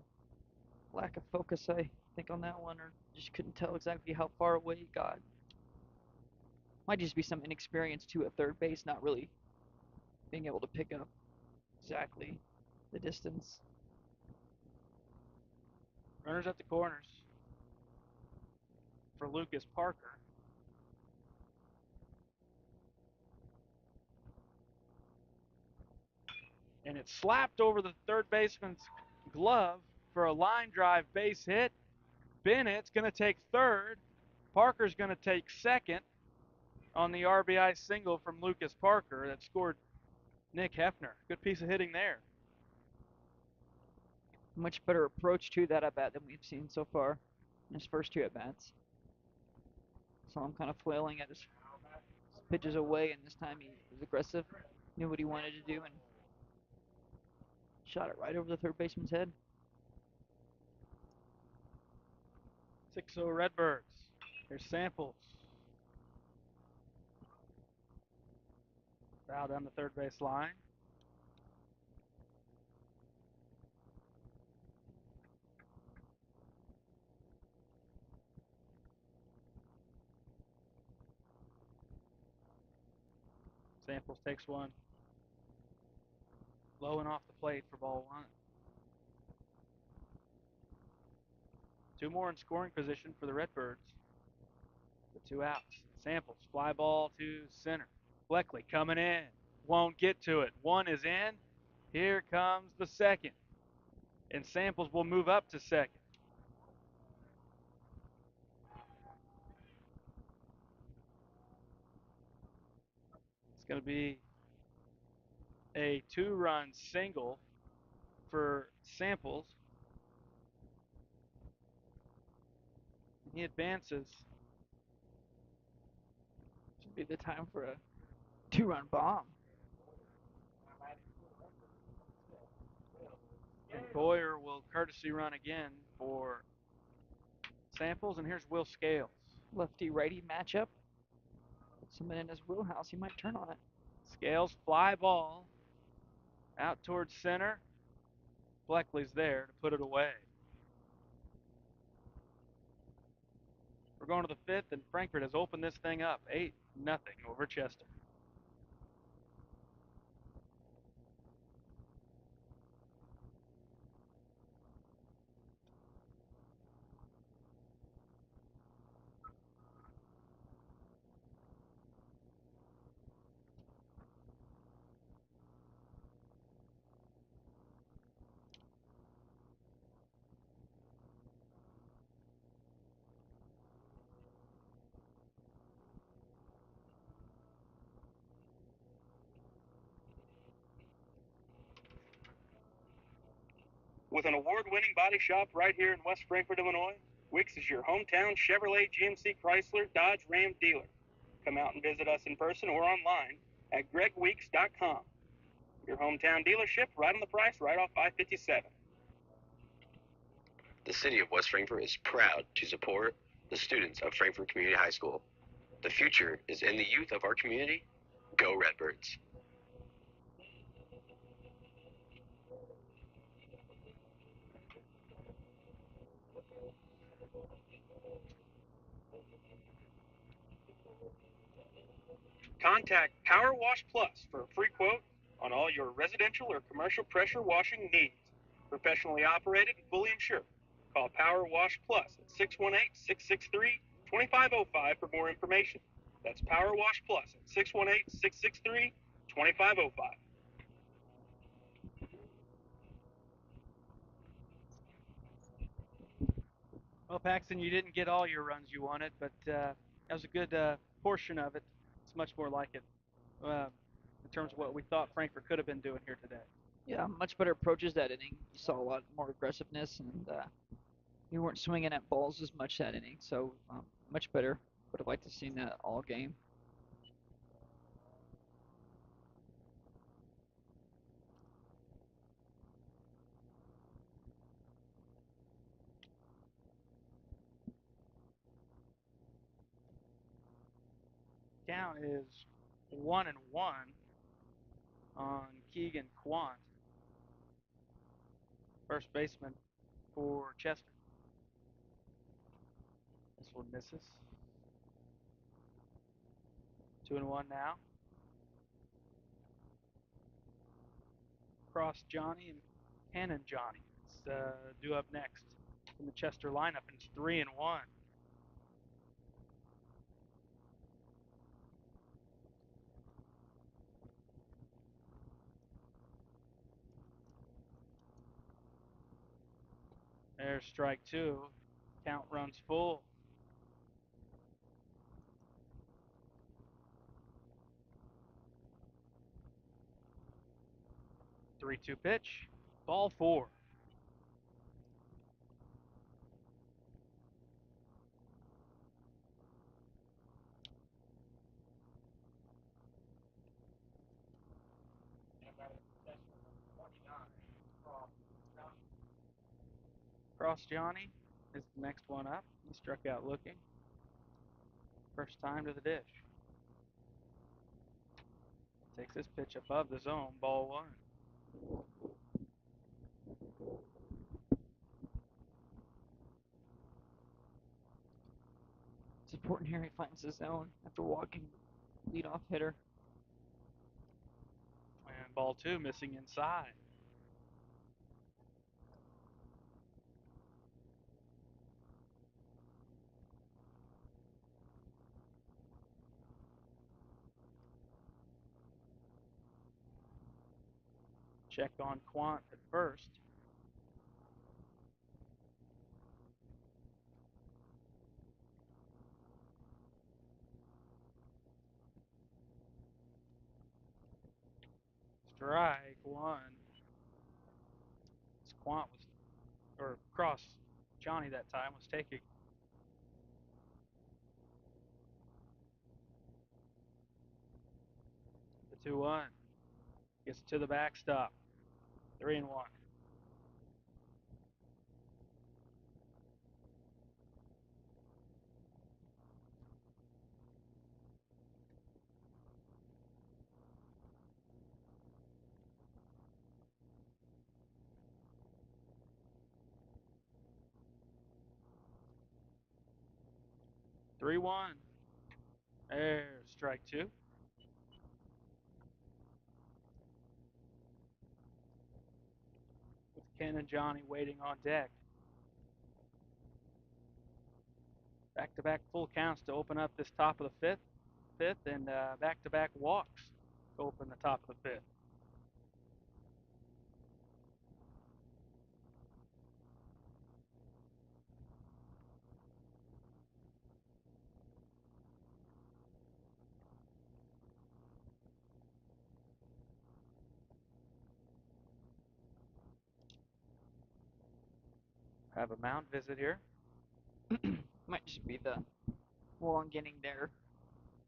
S5: lack of focus, I think, on that one, or just couldn't tell exactly how far away he got. Might just be some inexperience too at third base, not really being able to pick up exactly the distance.
S4: Runners at the corners for Lucas Parker. And it's slapped over the third baseman's glove for a line drive base hit. Bennett's going to take third. Parker's going to take second on the RBI single from Lucas Parker that scored Nick Hefner. Good piece of hitting there.
S5: Much better approach to that at-bat than we've seen so far in his first 2 at-bats. So I'm kind of flailing at his pitches away, and this time he was aggressive, knew what he wanted to do, and shot it right over the third baseman's head.
S4: 6-0 Redbirds. Here's Samples. Foul down the third base line. Samples takes one. Low and off the plate for ball 1. 2 more in scoring position for the Redbirds. The 2 outs. Samples, fly ball to center. Bleckley coming in. Won't get to it. 1 is in. Here comes the second. And Samples will move up to second. It's going to be a 2-run single for Samples. He advances.
S5: Should be the time for a 2-run bomb.
S4: And Boyer will courtesy run again for Samples, and here's Will Scales.
S5: Lefty-righty matchup. Put someone in his wheelhouse, he might turn on it.
S4: Scales, fly ball out towards center. Bleckley's there to put it away. We're going to the 5th, and Frankfort has opened this thing up 8-0 over Chester.
S7: With an award-winning body shop right here in West Frankfort, Illinois, Wicks is your hometown Chevrolet, GMC, Chrysler, Dodge, Ram dealer. Come out and visit us in person or online at gregweeks.com. Your hometown dealership, right on the price, right off I-57.
S3: The city of West Frankfort is proud to support the students of Frankfort Community High School. The future is in the youth of our community. Go Redbirds!
S7: Contact Power Wash Plus for a free quote on all your residential or commercial pressure washing needs. Professionally operated and fully insured. Call Power Wash Plus at 618-663-2505 for more information. That's Power Wash Plus at 618-663-2505.
S4: Well, Paxton, you didn't get all your runs you wanted, but that was a good portion of it. It's much more like it in terms of what we thought Frankfurt could have been doing here today.
S5: Yeah, much better approaches that inning. You saw a lot more aggressiveness, and you weren't swinging at balls as much that inning. So much better. Would have liked to seen that all game.
S4: Count is 1-1 on Keegan Quant, first baseman for Chester. This one misses. 2-1 now. Cross Johnny and Cannon Johnny. It's due up next from the Chester lineup, and it's 3-1. There's strike two. Count runs full. Three-two pitch. Ball four. Cross Johnny is the next one up. He struck out looking. First time to the dish. Takes this pitch above the zone. Ball one.
S5: It's important here he finds the zone after walking leadoff hitter.
S4: And ball two, missing inside. Check on Quant at first. Strike one. Quant was, or Cross Johnny that time was taking. The 2-1. Gets to the backstop. 3-1. 3-1. There's strike two. With Ken and Johnny waiting on deck. Back-to-back full counts to open up this top of the fifth, and back-to-back walks to open the top of the fifth. Have a mound visit here.
S5: Might just be the long inning there.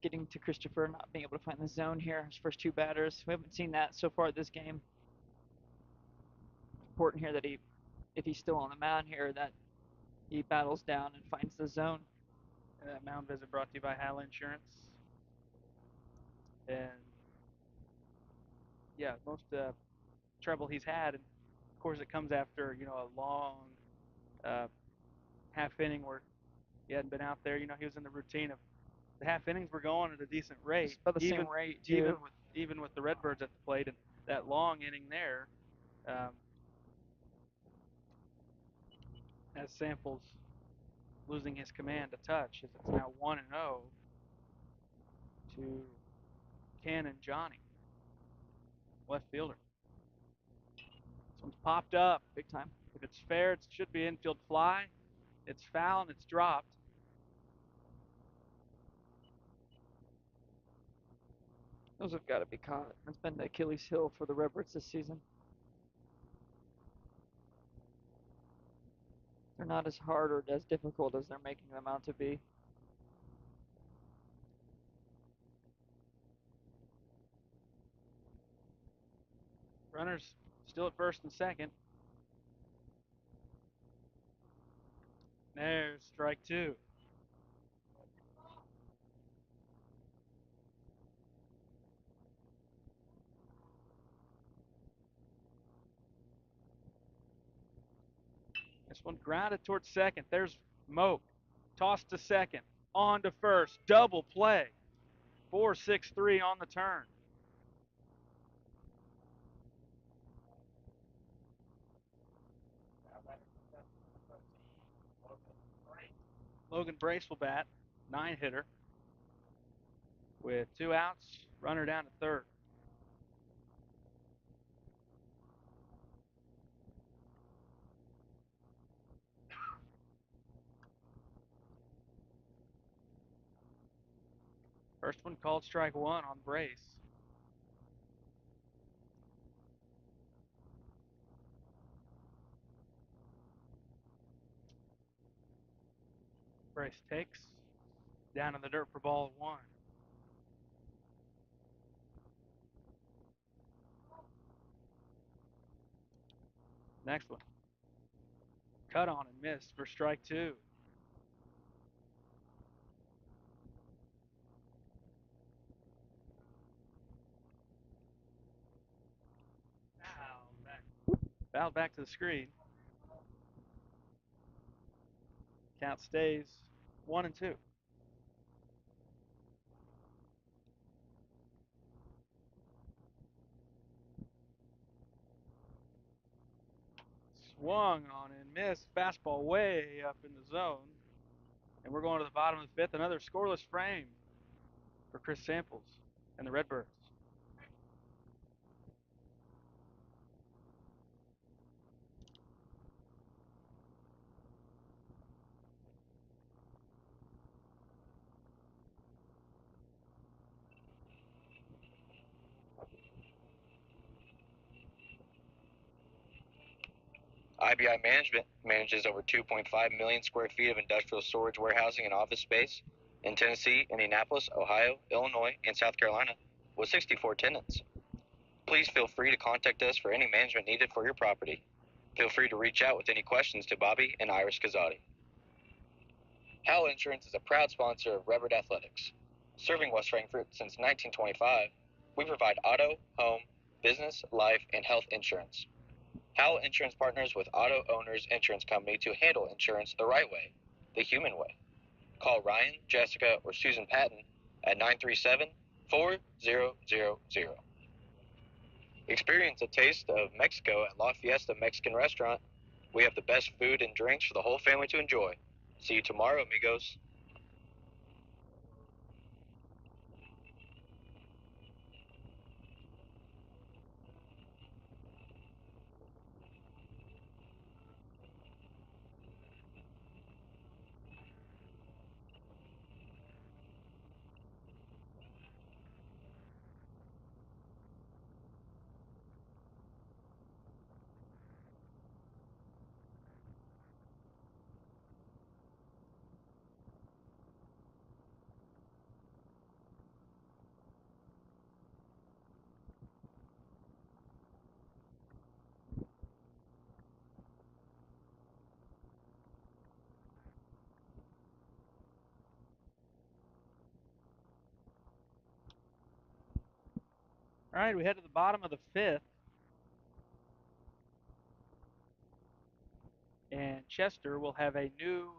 S5: Getting to Christopher, not being able to find the zone here. His first two batters. We haven't seen that so far this game. Important here that if he's still on the mound here, that he battles down and finds the zone.
S4: And that mound visit brought to you by Hal Insurance. And yeah, most trouble he's had, and of course it comes after a long half inning where he hadn't been out there. He was in the routine of the half innings were going at a decent rate.
S5: It's about the same rate, too.
S4: Even with the Redbirds at the plate, and that long inning there, as Samples losing his command a touch, as it's now 1-0 to Cannon Johnny, left fielder. This one's popped up.
S5: Big time.
S4: If it's fair, it should be infield fly. It's foul and it's dropped.
S5: Those have got to be caught. That's been the Achilles heel for the Redbirds this season. They're not as hard or as difficult as they're making them out to be.
S4: Runners still at first and second. There's strike two. This one grounded towards second. There's Moak. Toss to second. On to first. Double play. 4-6-3 on the turn. Logan Brace will bat. 9-hitter. With 2 outs. Runner down to third. First one called strike one on Brace. Brace takes. Down in the dirt for ball one. Next one. Cut on and missed for strike two. Fouled back to the screen. Count stays 1-2. Swung on and missed. Fastball way up in the zone. And we're going to the bottom of the fifth. Another scoreless frame for Chris Samples and the Redbirds.
S2: IBI Management manages over 2.5 million square feet of industrial storage, warehousing, and office space in Tennessee, Indianapolis, Ohio, Illinois, and South Carolina, with 64 tenants. Please feel free to contact us for any management needed for your property. Feel free to reach out with any questions to Bobby and Iris Kazadi. Howell Insurance is a proud sponsor of Redbird Athletics. Serving West Frankfort since 1925, we provide auto, home, business, life, and health insurance. Howell Insurance partners with Auto Owners Insurance Company to handle insurance the right way, the human way. Call Ryan, Jessica, or Susan Patton at 937-4000. Experience a taste of Mexico at La Fiesta Mexican Restaurant. We have the best food and drinks for the whole family to enjoy. See you tomorrow, amigos.
S4: All right, we head to the bottom of the fifth. And Chester will have a new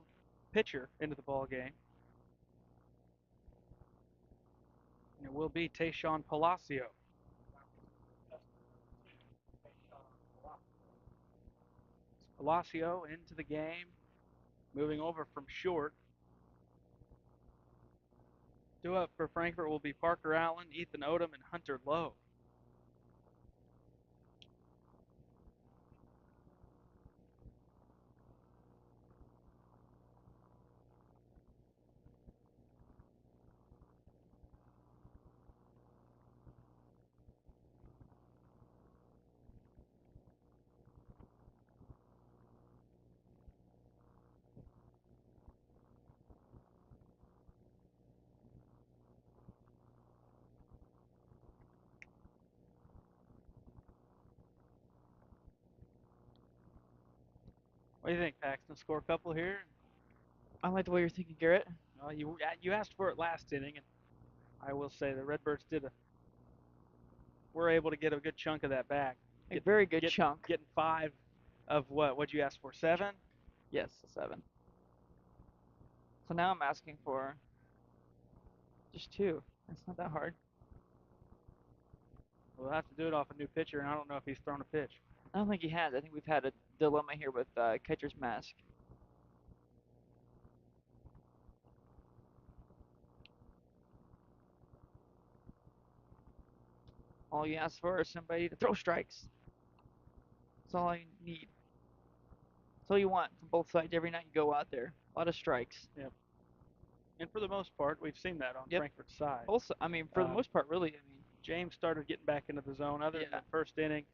S4: pitcher into the ball game. And it will be Tayshawn Palacio. Palacio into the game, moving over from short. Due up for Frankfort will be Parker Allen, Ethan Odom, and Hunter Lowe. What do you think, Paxton? Score a couple here?
S5: I like the way you're thinking, Garrett.
S4: Well, you asked for it last inning, and I will say the Redbirds were able to get a good chunk of that back.
S5: A very good
S4: getting,
S5: chunk.
S4: Getting 5 of what? What'd you ask for? 7?
S5: Yes, a 7. So now I'm asking for just 2. That's not that hard.
S4: We'll have to do it off a new pitcher, and I don't know if he's thrown a pitch.
S5: I don't think he has. I think we've had a dilemma here with catcher's mask. All you ask for is somebody to throw strikes. That's all I need. That's all you want from both sides every night you go out there. A lot of strikes.
S4: Yep. And for the most part, we've seen that on
S5: Yep.
S4: Frankfurt's side.
S5: Also, I mean, for the most part, really. I mean,
S4: James started getting back into the zone. Other than
S5: Yeah.
S4: the first inning,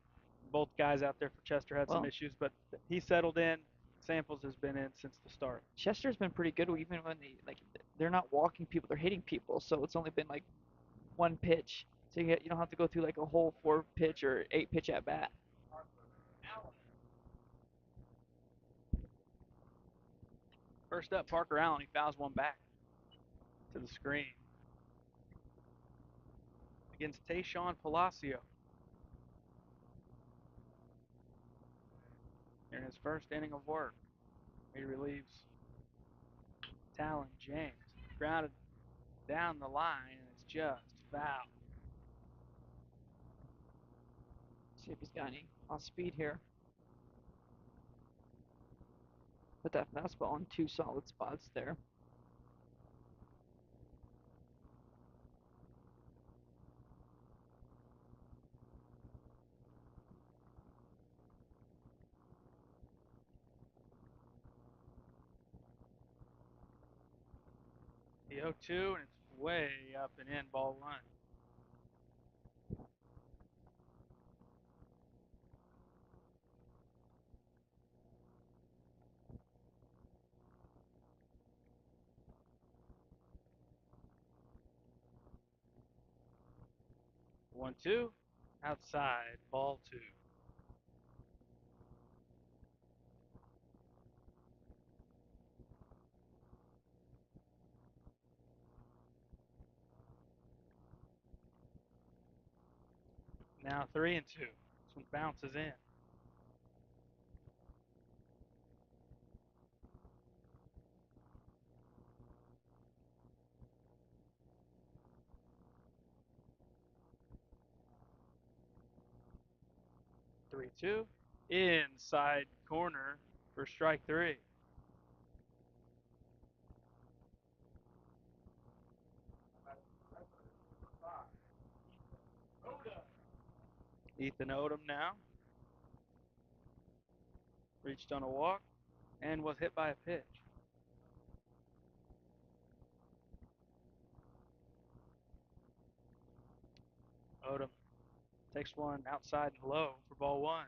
S4: both guys out there for Chester had some
S5: Well-
S4: issues, but he settled in. Samples has been in since the start.
S5: Chester's been pretty good even when they're not walking people, they're hitting people. So it's only been like 1 pitch. So you don't have to go through like a whole 4 pitch or 8 pitch at bat.
S4: First up, Parker Allen. He fouls one back to the screen against Tayshawn Palacio. In his first inning of work, he relieves Talon James. Grounded down the line, and it's just foul.
S5: See if he's got any off speed here. Put that fastball in 2 solid spots there.
S4: The 0-2, and it's way up and in, ball 1. One, two, outside, ball 2. Now 3-2. This one bounces in. Three, two, inside corner for strike 3. Ethan Odom now reached on a walk and was hit by a pitch. Odom takes one outside and low for ball 1.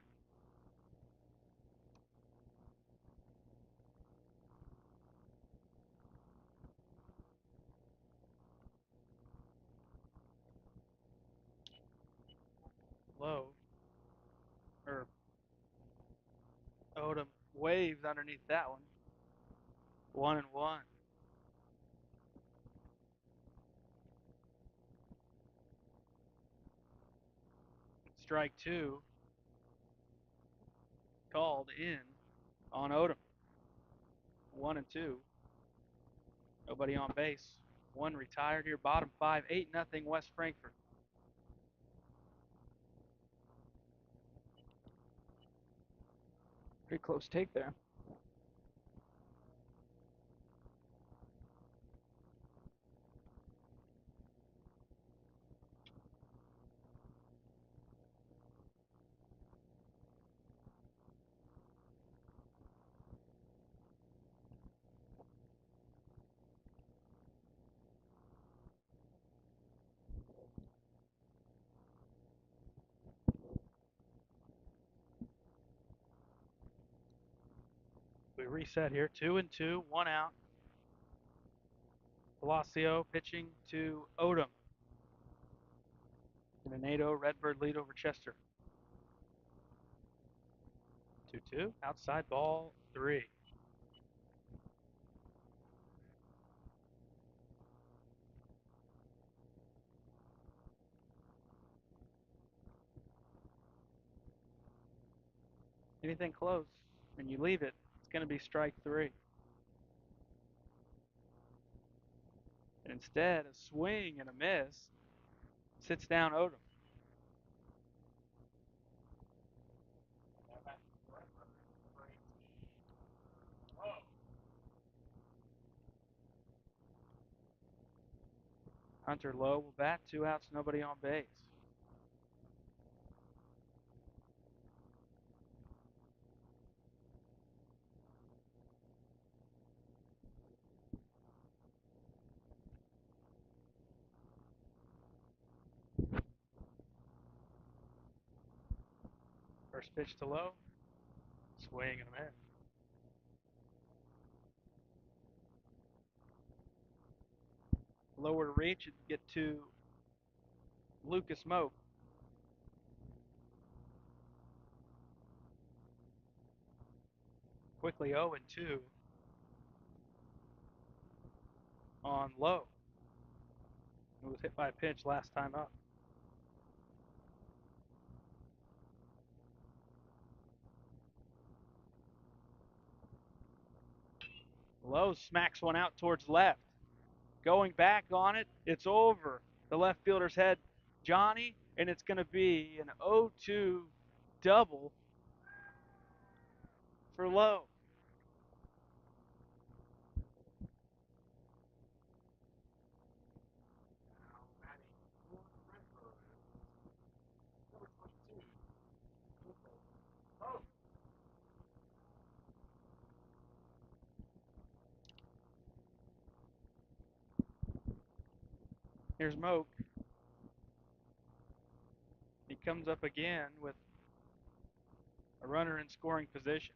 S4: Low, or Odom waves underneath that one. 1-1. Strike 2 called in on Odom. 1-2. Nobody on base. One retired here. Bottom 5, 8-0 West Frankfort.
S5: Pretty close take there.
S4: We reset here. 2-2, 1 out. Palacio pitching to Odom. In an 8-0 Redbird lead over Chester. 2-2. Outside ball 3. Anything close and you leave it, it's going to be strike 3. And instead, a swing and a miss, sits down Odom. Hunter Lowe will bat, 2 outs, nobody on base. First pitch to Lowe, swing and a miss. Lower to reach and get to Lucas Moak. Quickly 0-2 on Lowe. It was hit by a pitch last time up. Lowe smacks one out towards left. Going back on it, it's over the left fielder's head, Johnny, and it's going to be an 0-2 double for Lowe. Here's Moak. He comes up again with a runner in scoring position.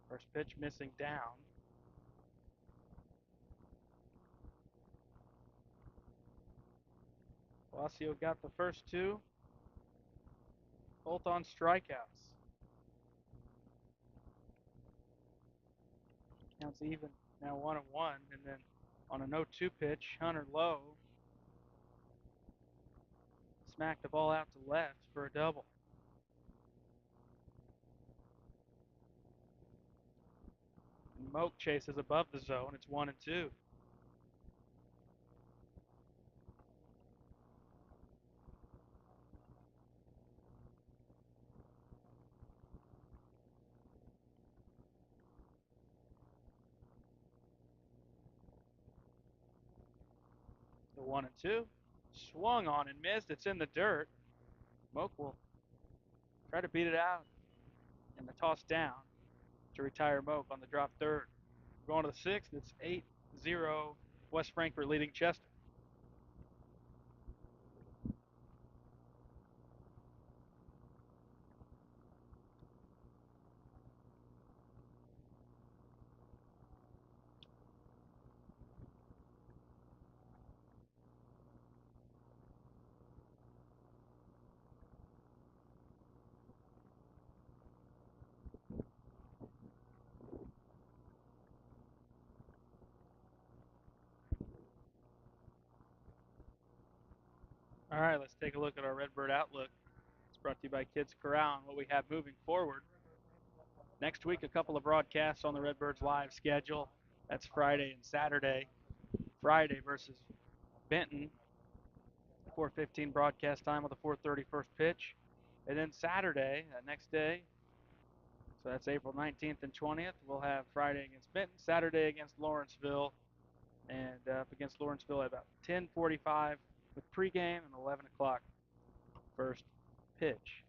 S4: First pitch missing down. Palacio got the first 2, both on strikeouts. Counts even now 1-1, and then on a 0-2 pitch, Hunter Lowe smacked the ball out to left for a double. And Moak chases above the zone. It's 1-2. The 1-2. Swung on and missed. It's in the dirt. Moak will try to beat it out and the toss down to retire Moak on the drop third. We're going to the 6th. It's 8-0 West Frankfort leading Chester. All right, let's take a look at our Redbird Outlook. It's brought to you by Kids Corral and what we have moving forward. Next week, a couple of broadcasts on the Redbirds live schedule. That's Friday and Saturday. Friday versus Benton, 4:15 broadcast time with a 4:30 first pitch. And then Saturday, next day, so that's April 19th and 20th, we'll have Friday against Benton, Saturday against Lawrenceville, and up against Lawrenceville at about 10:45 with pregame and 11 o'clock first pitch.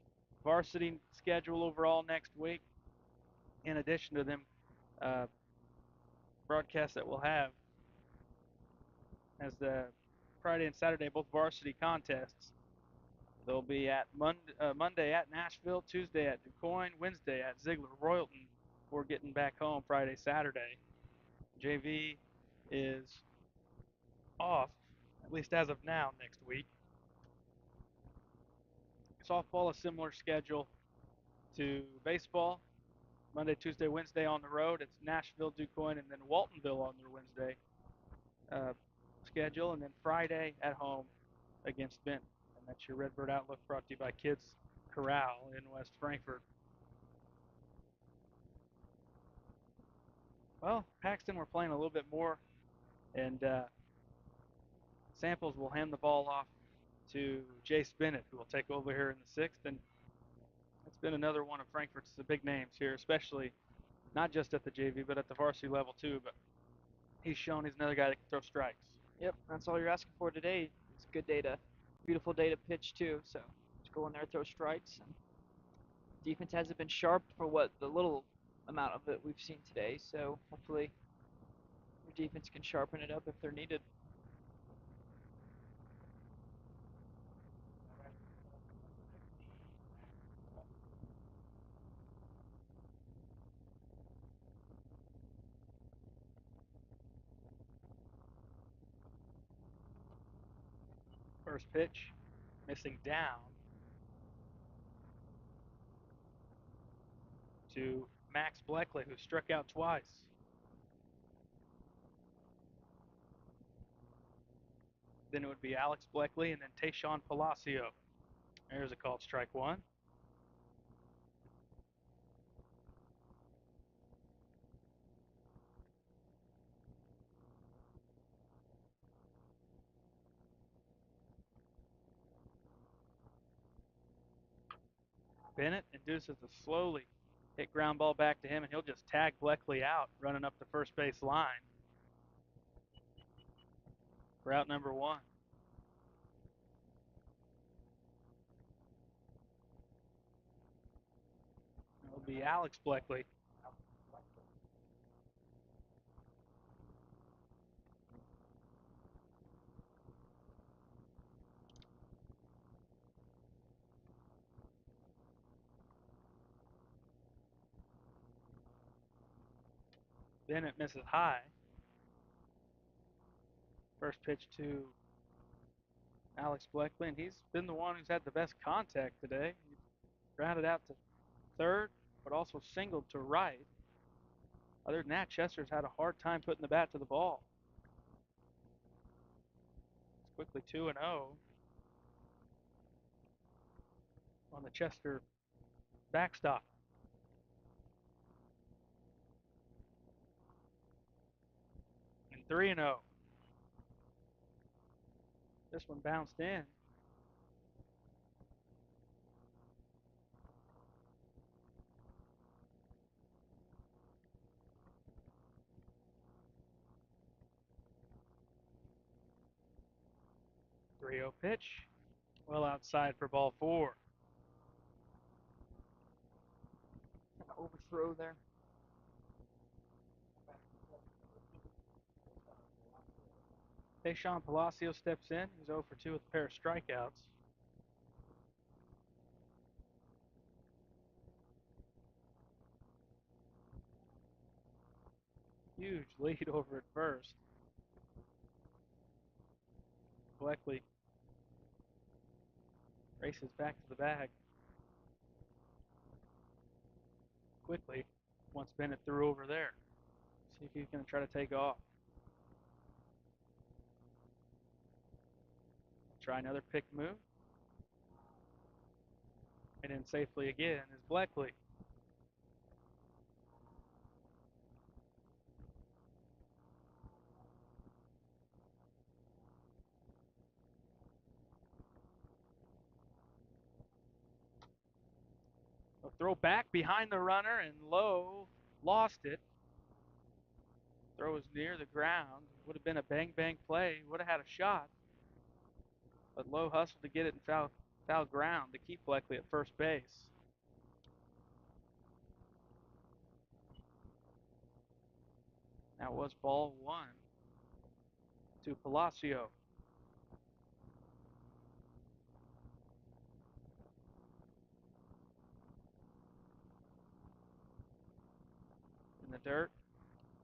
S4: Varsity schedule overall next week, in addition to them broadcasts that we'll have as the Friday and Saturday, both varsity contests. They'll be at Monday at Nashville, Tuesday at DuQuoin, Wednesday at Ziegler Royalton before getting back home Friday, Saturday. JV is off at least as of now, next week. Softball, a similar schedule to baseball. Monday, Tuesday, Wednesday on the road. It's Nashville, DuQuoin, and then Waltonville on their Wednesday schedule, and then Friday at home against Benton. And that's your Redbird Outlook, brought to you by Kids Corral in West Frankfort. Well, Paxton, we're playing a little bit more, and Samples will hand the ball off to Jace Bennett, who will take over here in the sixth. And it's been another one of Frankfort's the big names here, especially not just at the JV, but at the varsity level too. But he's shown he's another guy that can throw strikes.
S5: Yep, that's all you're asking for today. It's a good day to, beautiful day to pitch too. So just go in there, throw strikes. And defense hasn't been sharp for what the little amount of it we've seen today. So hopefully your defense can sharpen it up if they're needed.
S4: First pitch, missing down to Max Bleckley, who struck out twice. Then it would be Alex Bleckley and then Tayshawn Palacio. There's a called strike one. Bennett induces a slowly hit ground ball back to him, and he'll just tag Bleckley out, running up the first base line. Route number one. It'll be Alex Bleckley. Bennett misses high. First pitch to Alex Bleckley, and he's been the one who's had the best contact today. He grounded out to third, but also singled to right. Other than that, Chester's had a hard time putting the bat to the ball. It's quickly 2-0 on the Chester backstop. And 3-0. This one bounced in. Three-0 pitch. Well outside for ball four.
S5: An overthrow there.
S4: Tayshawn Palacio steps in. He's 0 for 2 with a pair of strikeouts. Huge lead over at first. Bleckley races back to the bag quickly once Bennett threw over there. See if he's going to try to take off. Try another pick move. And then safely again is Bleckley. A throw back behind the runner, and Lowe lost it. Throw was near the ground. Would have been a bang-bang play. Would have had a shot. But Lowe hustled to get it in foul ground to keep Bleckley at first base. That was ball one to Palacio. In the dirt,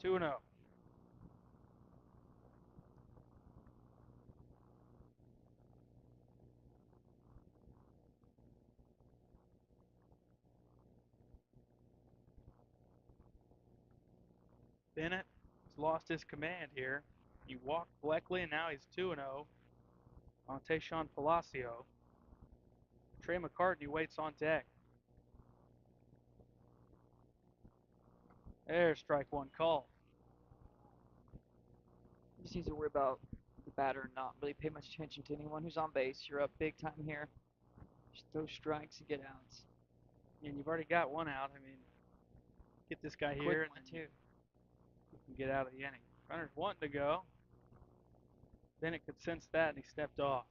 S4: 2-0. Bennett has lost his command here. He walked Bleckley, and now he's 2-0 on Tayshawn Palacio. Trey McCartney waits on deck. There's strike one called.
S5: He just needs to worry about the batter and not really pay much attention to anyone who's on base. You're up big time here. Just throw strikes and get outs.
S4: And you've already got one out. I mean, get this guy
S5: Quick
S4: here, and
S5: one,
S4: then
S5: too.
S4: you can get out of the inning. Runner's wanting to go. Bennett could sense that, and he stepped off.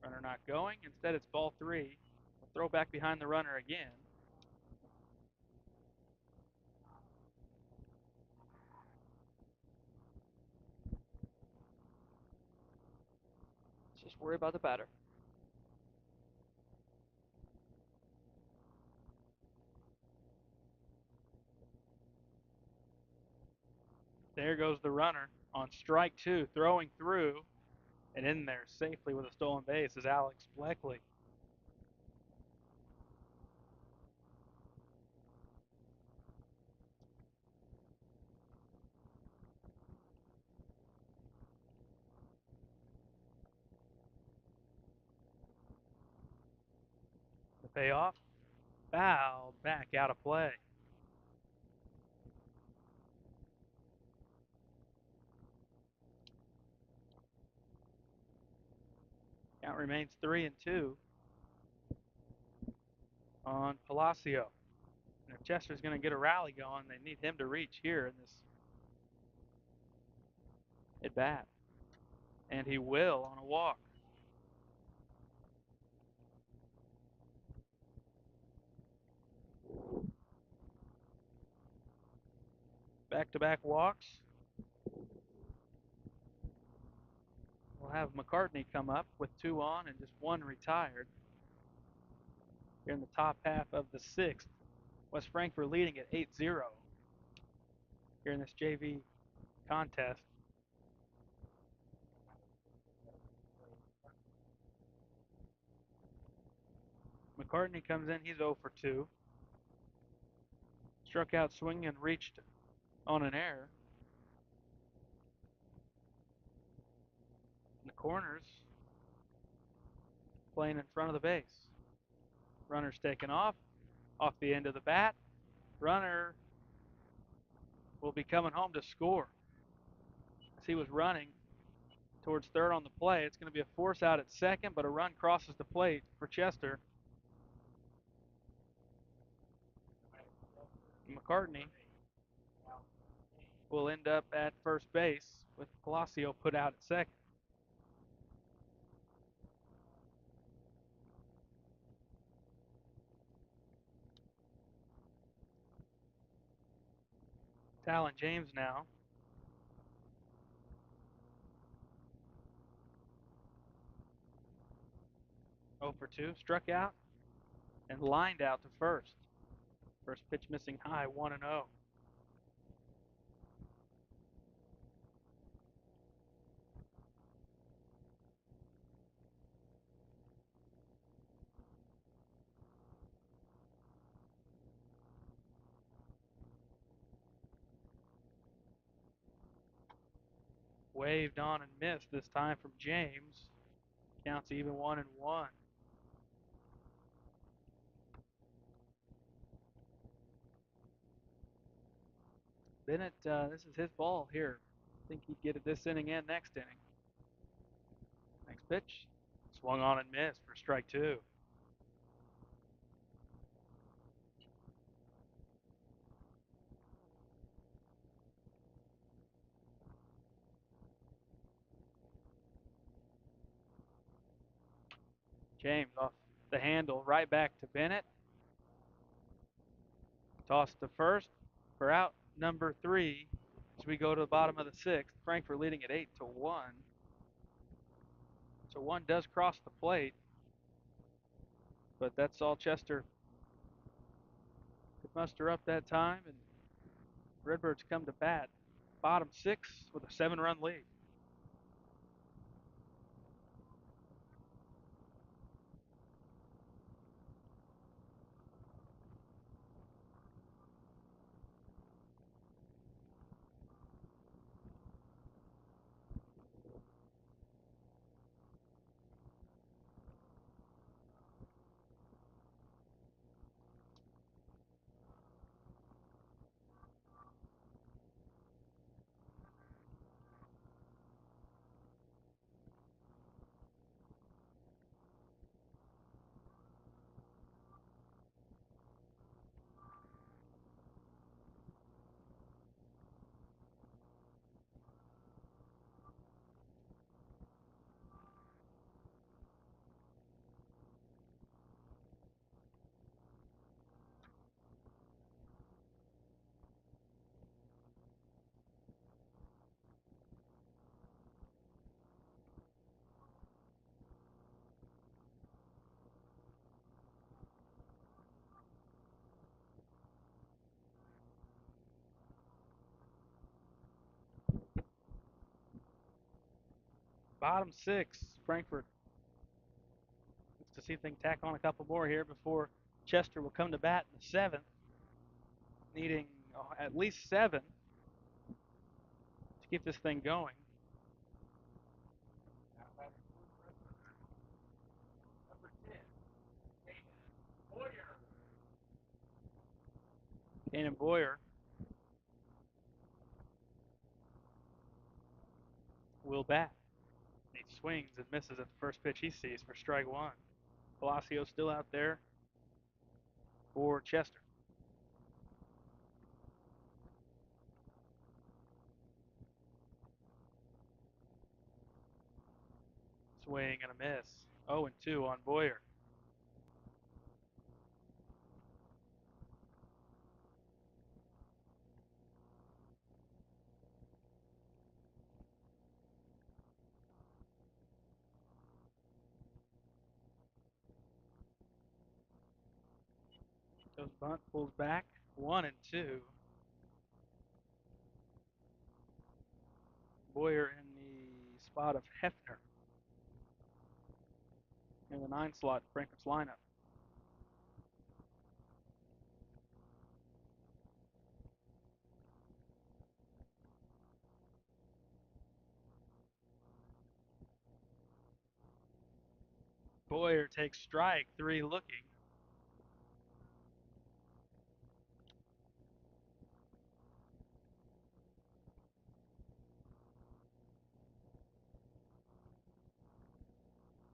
S4: Runner not going. Instead, it's ball 3. We'll throw back behind the runner again.
S5: Just worry about the batter.
S4: There goes the runner on strike 2, throwing through, and in there safely with a stolen base is Alex Bleckley. The payoff, fouled back out of play. Count remains 3-2 on Palacio. And if Chester's going to get a rally going, they need him to reach here in this at bat. And he will on a walk. Back-to-back walks. We'll have McCartney come up with 2 on and just 1 retired. Here in the top half of the 6th. West Frankfort leading at 8-0 here in this JV contest. McCartney comes in, he's 0 for 2. Struck out swinging and reached on an error. In the corners, playing in front of the base. Runner's taken off the end of the bat. Runner will be coming home to score. As he was running towards third on the play, it's going to be a force out at second, but a run crosses the plate for Chester. McCartney will end up at first base with Palacio put out at second. Talon James now. Oh for 2, struck out and lined out to first. First pitch missing high, 1-0. Waved on and missed this time from James. Counts even 1-1. Bennett, this is his ball here. I think he'd get it this inning and next inning. Next pitch, swung on and missed for strike 2. James off the handle, right back to Bennett. Toss to first for out number 3 as we go to the bottom of the 6th. Frankfort leading at 8-1. So 1 does cross the plate, but that's all Chester could muster up that time, and Redbirds come to bat. Bottom 6 with a 7-run lead. Bottom 6, Frankfort looks to see if they can tack on a couple more here before Chester will come to bat in the 7th, needing at least 7 to keep this thing going.
S6: Number 10, Hayden Boyer.
S4: Kanan Boyer will bat. He swings and misses at the first pitch he sees for strike 1. Palacio still out there for Chester. Swing and a miss. 0-2 on Boyer. Goes bunt, pulls back. 1-2. Boyer in the spot of Hefner in the 9 slot Frankfurt's lineup. Boyer takes strike 3 looking.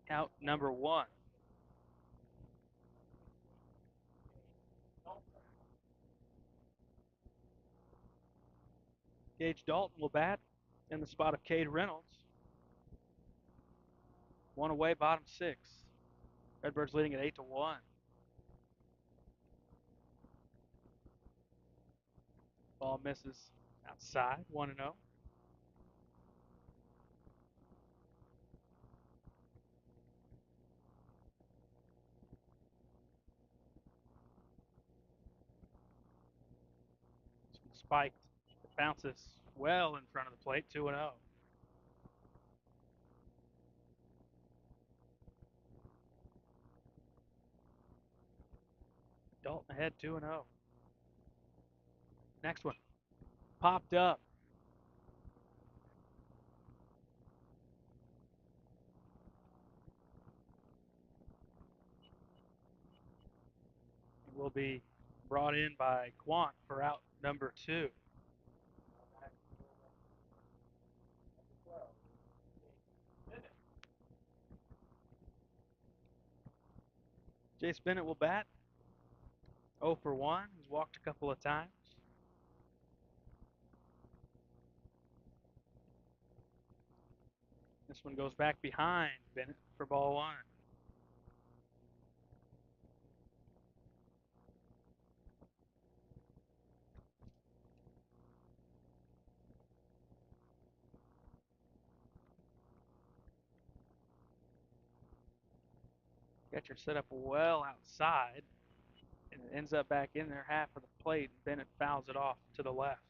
S4: Out number 1. Gage Dalton will bat in the spot of Cade Reynolds. 1 away, bottom 6. Redbirds leading at 8-1. Ball misses outside, 1-0. Spiked. It bounces well in front of the plate, 2-0. Dalton ahead, 2-0. Next one. Popped up. It will be brought in by Quant for out number 2. Jace Bennett will bat. 0 for 1. He's walked a couple of times. This one goes back behind Bennett for ball 1. Catcher set up well outside, and it ends up back in their half of the plate, and Bennett fouls it off to the left.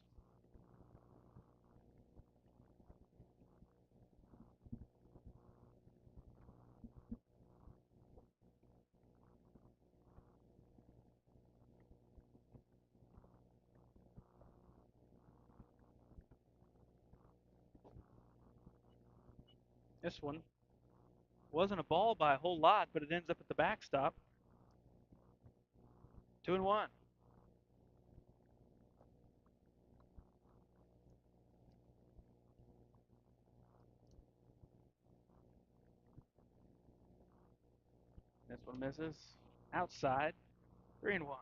S4: This one wasn't a ball by a whole lot, but it ends up at the backstop. 2-1. This one misses outside. 3-1.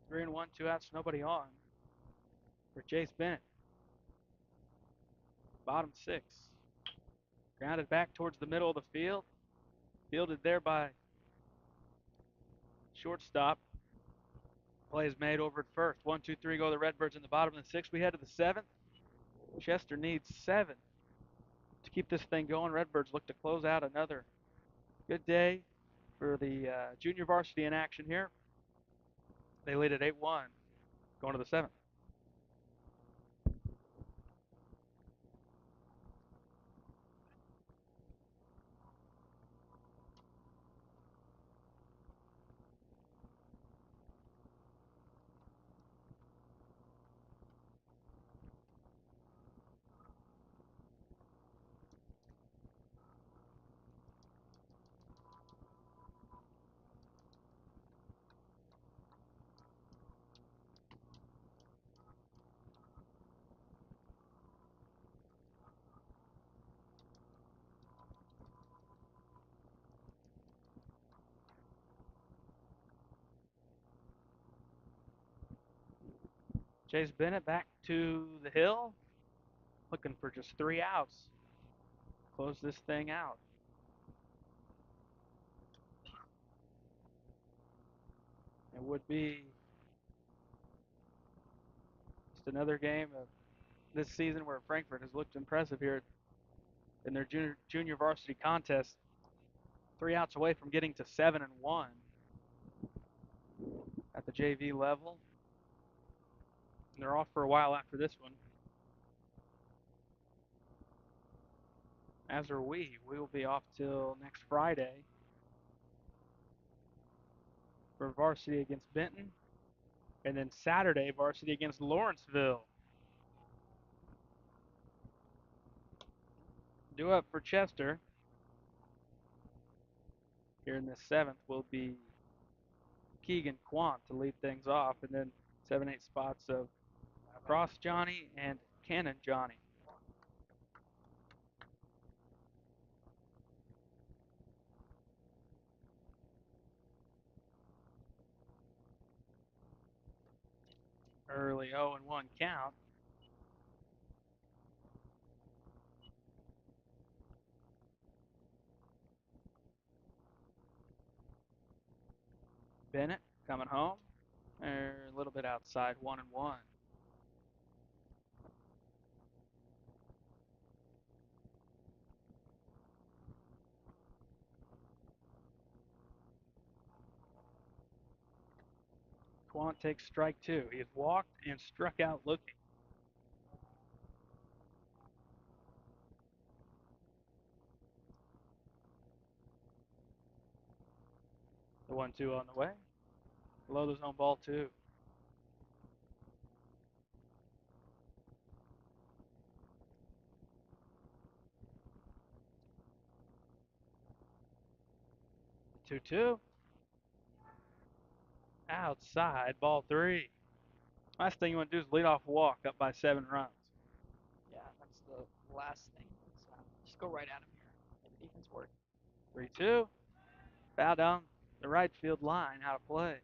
S4: Three and one, 2 outs, nobody on for Jace Bennett. Bottom 6. Grounded back towards the middle of the field. Fielded there by shortstop. Play is made over at first. 1, 2, 3 go the Redbirds in the bottom of the 6th. We head to the 7th. Chester needs 7 to keep this thing going. Redbirds look to close out another good day for the junior varsity in action here. They lead at 8-1, going to the 7th. Chase Bennett back to the hill, looking for just 3 outs. Close this thing out. It would be just another game of this season where Frankfort has looked impressive here in their junior varsity contest. 3 outs away from getting to 7-1 at the JV level. And they're off for a while after this one. As are we. We will be off till next Friday for varsity against Benton. And then Saturday, varsity against Lawrenceville. Due up for Chester here in the 7th will be Keegan Quant to lead things off. And then 7-8 spots of Cross Johnny and Cannon Johnny. Early 0-1 count. Bennett coming home. They're a little bit outside, 1-1. Quant takes strike 2. He has walked and struck out looking. The 1-2 on the way. Below the zone ball 2. The 2-2. Outside, ball 3. Last thing you want to do is lead off a walk up by 7 runs.
S5: Yeah, that's the last thing. Let's just go right at him here. Make the defense work.
S4: 3-2. Foul down the right field line. Out of play.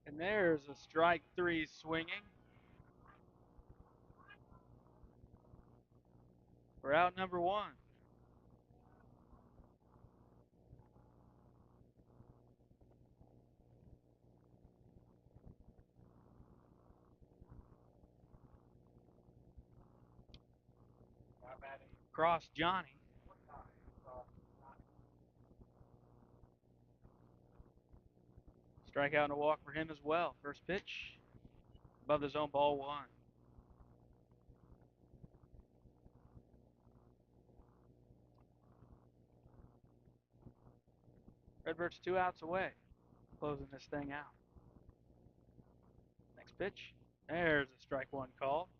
S4: And there's a strike 3 swinging. We're out number 1. Cross Johnny. Strikeout and a walk for him as well. First pitch above the zone, ball 1. Redbirds 2 outs away. Closing this thing out. Next pitch. There's a strike 1 call.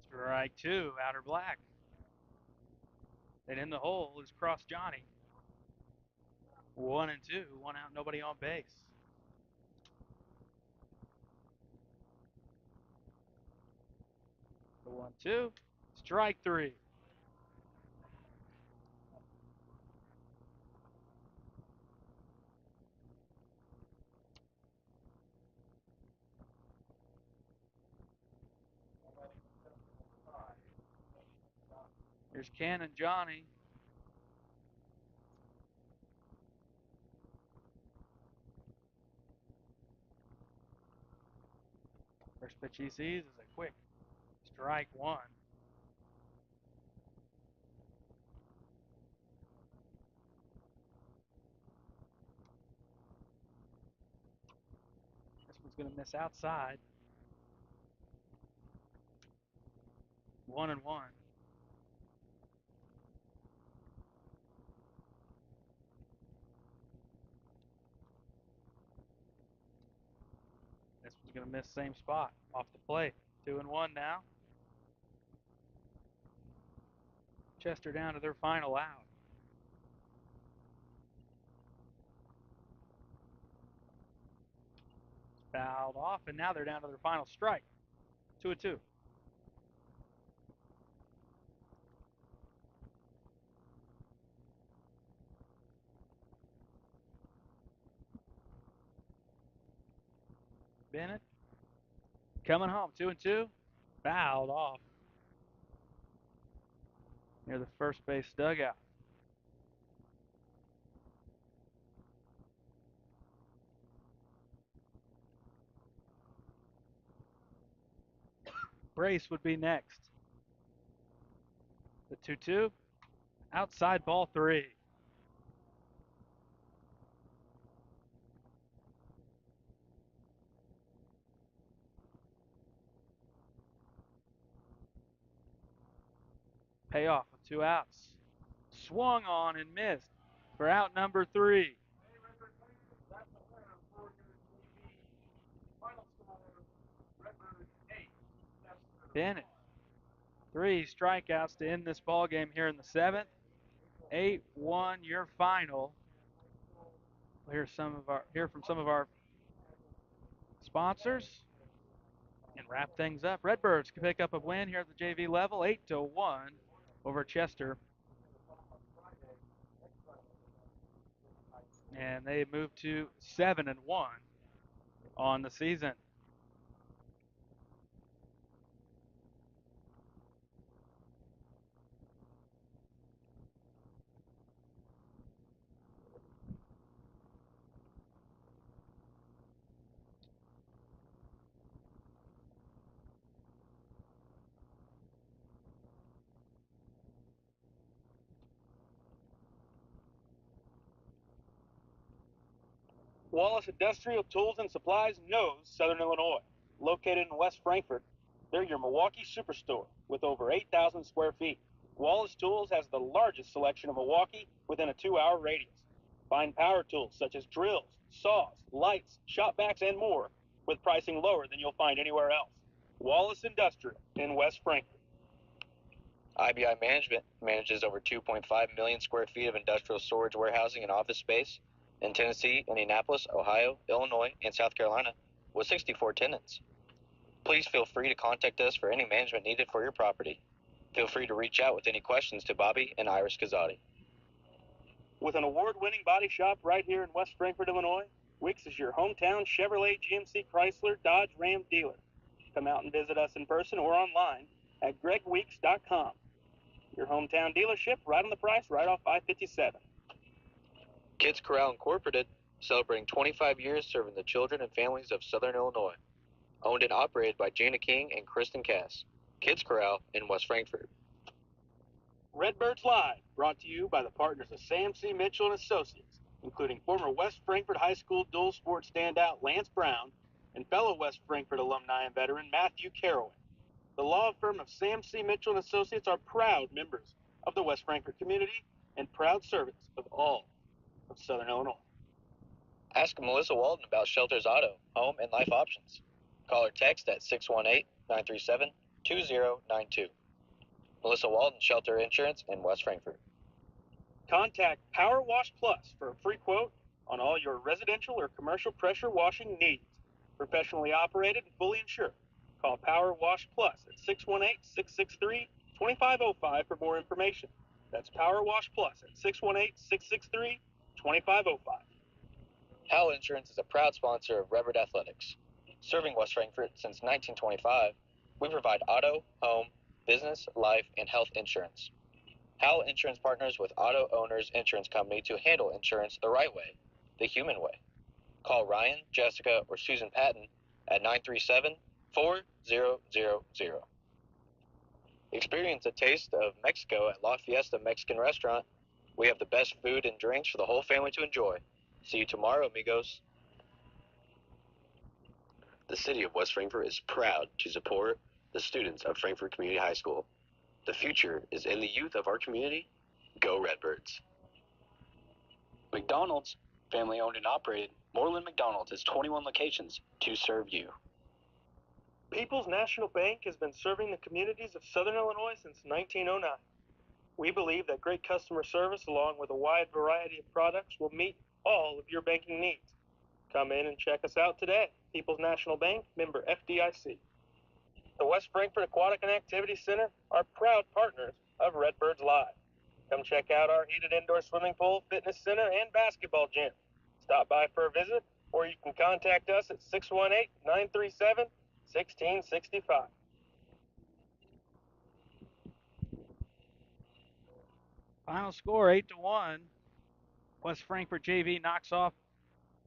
S4: Strike 2, outer black. And in the hole is Cross Johnny. 1-2, 1 out, nobody on base. The 1-2, strike 3. Here's Ken and Johnny. First pitch he sees is a quick strike one. This one's going to miss outside. 1-1. This one's going to miss same spot off the plate. 2-1 now. Chester down to their final out. Fouled off, and now they're down to their final strike. 2-2. Bennett coming home. 2-2. Fouled off near the first base dugout. Brace would be next. The 2-2. Outside ball 3. Payoff with 2 outs. Swung on and missed for out number 3.
S6: That's the winner for your TV. Final score, Redbirds 8, Chester
S4: Bennett. 3 strikeouts to end this ball game here in the 7th. 8-1 your final. We'll hear from some of our sponsors and wrap things up. Redbirds can pick up a win here at the JV level, 8-1 over Chester. And they move to 7-1 on the season.
S7: Wallace Industrial Tools and Supplies knows Southern Illinois. Located in West Frankfort, they're your Milwaukee superstore with over 8,000 square feet. Wallace Tools has the largest selection of Milwaukee within a 2-hour radius. Find power tools such as drills, saws, lights, shop vacs, and more with pricing lower than you'll find anywhere else. Wallace Industrial in West Frankfort.
S2: IBI Management manages over 2.5 million square feet of industrial storage, warehousing, and office space in Tennessee, Indianapolis, Ohio, Illinois, and South Carolina with 64 tenants. Please feel free to contact us for any management needed for your property. Feel free to reach out with any questions to Bobby and Iris Kazadi.
S7: With an award-winning body shop right here in West Frankfort, Illinois, Wicks is your hometown Chevrolet, GMC, Chrysler, Dodge, Ram dealer. Come out and visit us in person or online at gregweeks.com. Your hometown dealership right on the price, right off I-57.
S2: Kids Corral Incorporated, celebrating 25 years serving the children and families of Southern Illinois. Owned and operated by Jana King and Kristen Cass. Kids Corral in West Frankfort.
S7: Redbirds Live, brought to you by the partners of Sam C. Mitchell and Associates, including former West Frankfort High School dual sport standout Lance Brown and fellow West Frankfort alumni and veteran Matthew Caraway. The law firm of Sam C. Mitchell and Associates are proud members of the West Frankfort community and proud servants of all of Southern Illinois.
S2: Ask Melissa Walden about Shelter's Auto, Home, and Life options. Call or text at 618-937-2092. Melissa Walden, Shelter Insurance in West Frankfort.
S7: Contact Power Wash Plus for a free quote on all your residential or commercial pressure washing needs. Professionally operated and fully insured. Call Power Wash Plus at 618-663-2505 for more information. That's Power Wash Plus at 618-663-2505.
S2: Howell Insurance is a proud sponsor of Redbird Athletics. Serving West Frankfort since 1925, we provide auto, home, business, life, and health insurance. Howell Insurance partners with Auto Owners Insurance Company to handle insurance the right way, the human way. Call Ryan, Jessica, or Susan Patton at 937-4000. Experience a taste of Mexico at La Fiesta Mexican Restaurant. We have the best food and drinks for the whole family to enjoy. See you tomorrow, amigos.
S3: The city of West Frankfort is proud to support the students of Frankfort Community High School. The future is in the youth of our community. Go Redbirds.
S8: McDonald's, family owned and operated. Moreland McDonald's has 21 locations to serve you.
S1: People's National Bank has been serving the communities of Southern Illinois since 1909. We believe that great customer service along with a wide variety of products will meet all of your banking needs. Come in and check us out today. People's National Bank, member FDIC. The West Frankfort Aquatic and Activity Center are proud partners of Redbirds Live. Come check out our heated indoor swimming pool, fitness center, and basketball gym. Stop by for a visit, or you can contact us at 618-937-1665.
S4: Final score 8-1. West Frankfort JV knocks off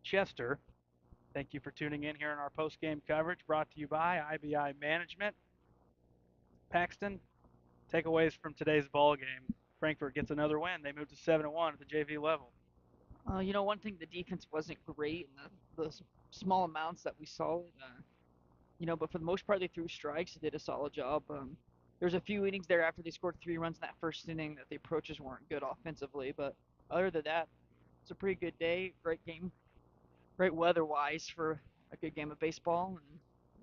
S4: Chester. Thank you for tuning in here in our post-game coverage brought to you by IBI Management. Paxton, takeaways from today's ball game. Frankfort gets another win. They moved to 7-1 at the JV level.
S5: One thing, the defense wasn't great in the small amounts that we saw. But for the most part, they threw strikes. They did a solid job. There's a few innings there after they scored 3 runs in that first inning that the approaches weren't good offensively. But other than that, it's a pretty good day. Great game. Great weather-wise for a good game of baseball. And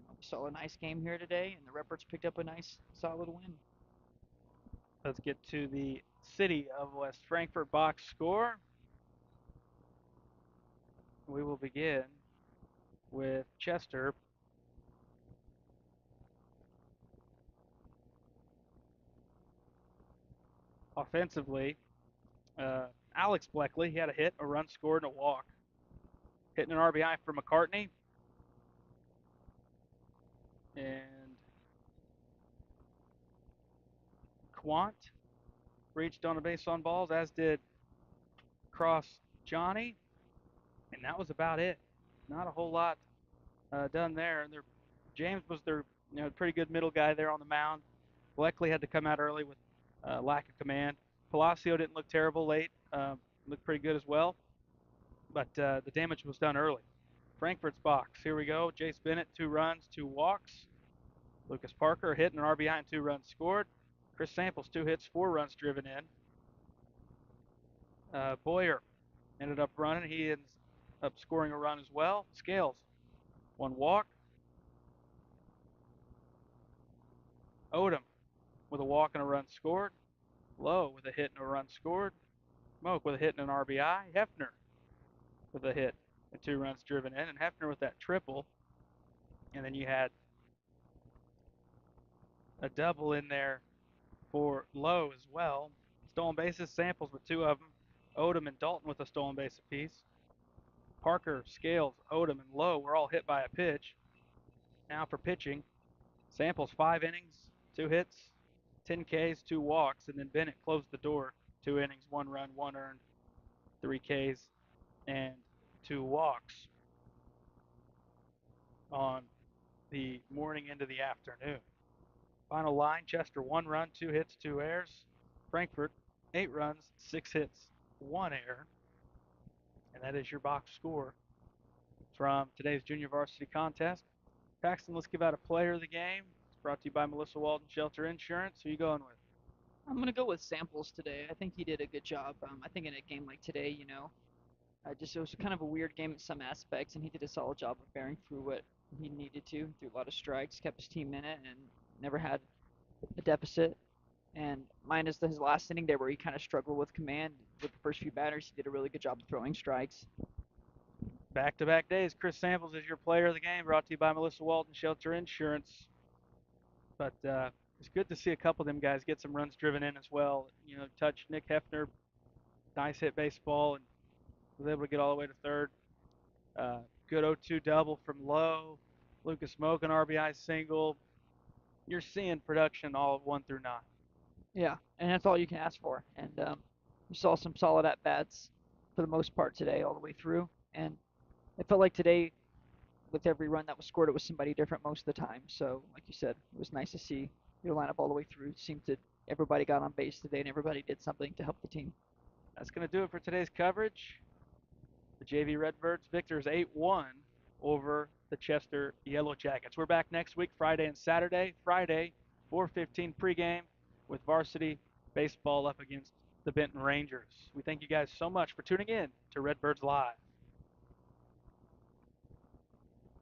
S5: we saw a nice game here today, and the Redbirds picked up a nice, solid win.
S4: Let's get to the city of West Frankfort box score. We will begin with Chester. Offensively, Alex Bleckley, he had a hit, a run scored, and a walk. Hitting an RBI for McCartney. And Quant reached on a base on balls, as did Cross Johnny. And that was about it. Not a whole lot done there. And James was their pretty good middle guy there on the mound. Bleckley had to come out early with lack of command. Palacio didn't look terrible late. Looked pretty good as well. But the damage was done early. Frankfort's box. Here we go. Jace Bennett, 2 runs, 2 walks. Lucas Parker hitting an RBI and 2 runs scored. Chris Samples, 2 hits, 4 runs driven in. Boyer ended up running. He ends up scoring a run as well. Scales, 1 walk. Odom with a walk and a run scored. Lowe with a hit and a run scored. Moak with a hit and an RBI. Hefner with a hit and 2 runs driven in. And Hefner with that triple. And then you had a double in there for Lowe as well. Stolen bases, Samples with 2 of them. Odom and Dalton with a stolen base apiece. Parker, Scales, Odom, and Lowe were all hit by a pitch. Now for pitching, Samples 5 innings, 2 hits, 10 Ks, 2 walks, and then Bennett closed the door. 2 innings, 1 run, 1 earned, 3 Ks, and 2 walks on the morning into the afternoon. Final line, Chester 1 run, 2 hits, 2 errors. Frankfort 8 runs, 6 hits, 1 error. And that is your box score from today's junior varsity contest. Paxton, let's give out a player of the game. It's brought to you by Melissa Walden Shelter Insurance. Who are you going with?
S5: I'm going to go with Samples today. I think he did a good job. I think in a game like today, it was kind of a weird game in some aspects, and he did a solid job of bearing through what he needed to, through a lot of strikes, kept his team in it, and never had a deficit. And minus his last inning there where he kind of struggled with command with the first few batters, he did a really good job of throwing strikes.
S4: Back-to-back days, Chris Samples is your player of the game, brought to you by Melissa Walden Shelter Insurance. But it's good to see a couple of them guys get some runs driven in as well. Touch Nick Hefner, nice hit baseball, and was able to get all the way to third. Good 0-2 double from Lowe. Lucas Moak, an RBI single. You're seeing production all of 1 through 9.
S5: Yeah, and that's all you can ask for. And we saw some solid at bats for the most part today, all the way through. And it felt like today, with every run that was scored, it was somebody different most of the time. So, like you said, it was nice to see your lineup all the way through. It seemed that everybody got on base today, and everybody did something to help the team.
S4: That's going to do it for today's coverage. The JV Redbirds victors 8-1 over the Chester Yellow Jackets. We're back next week, Friday and Saturday. Friday, 4:15 pregame with varsity baseball up against the Benton Rangers. We thank you guys so much for tuning in to Redbirds Live.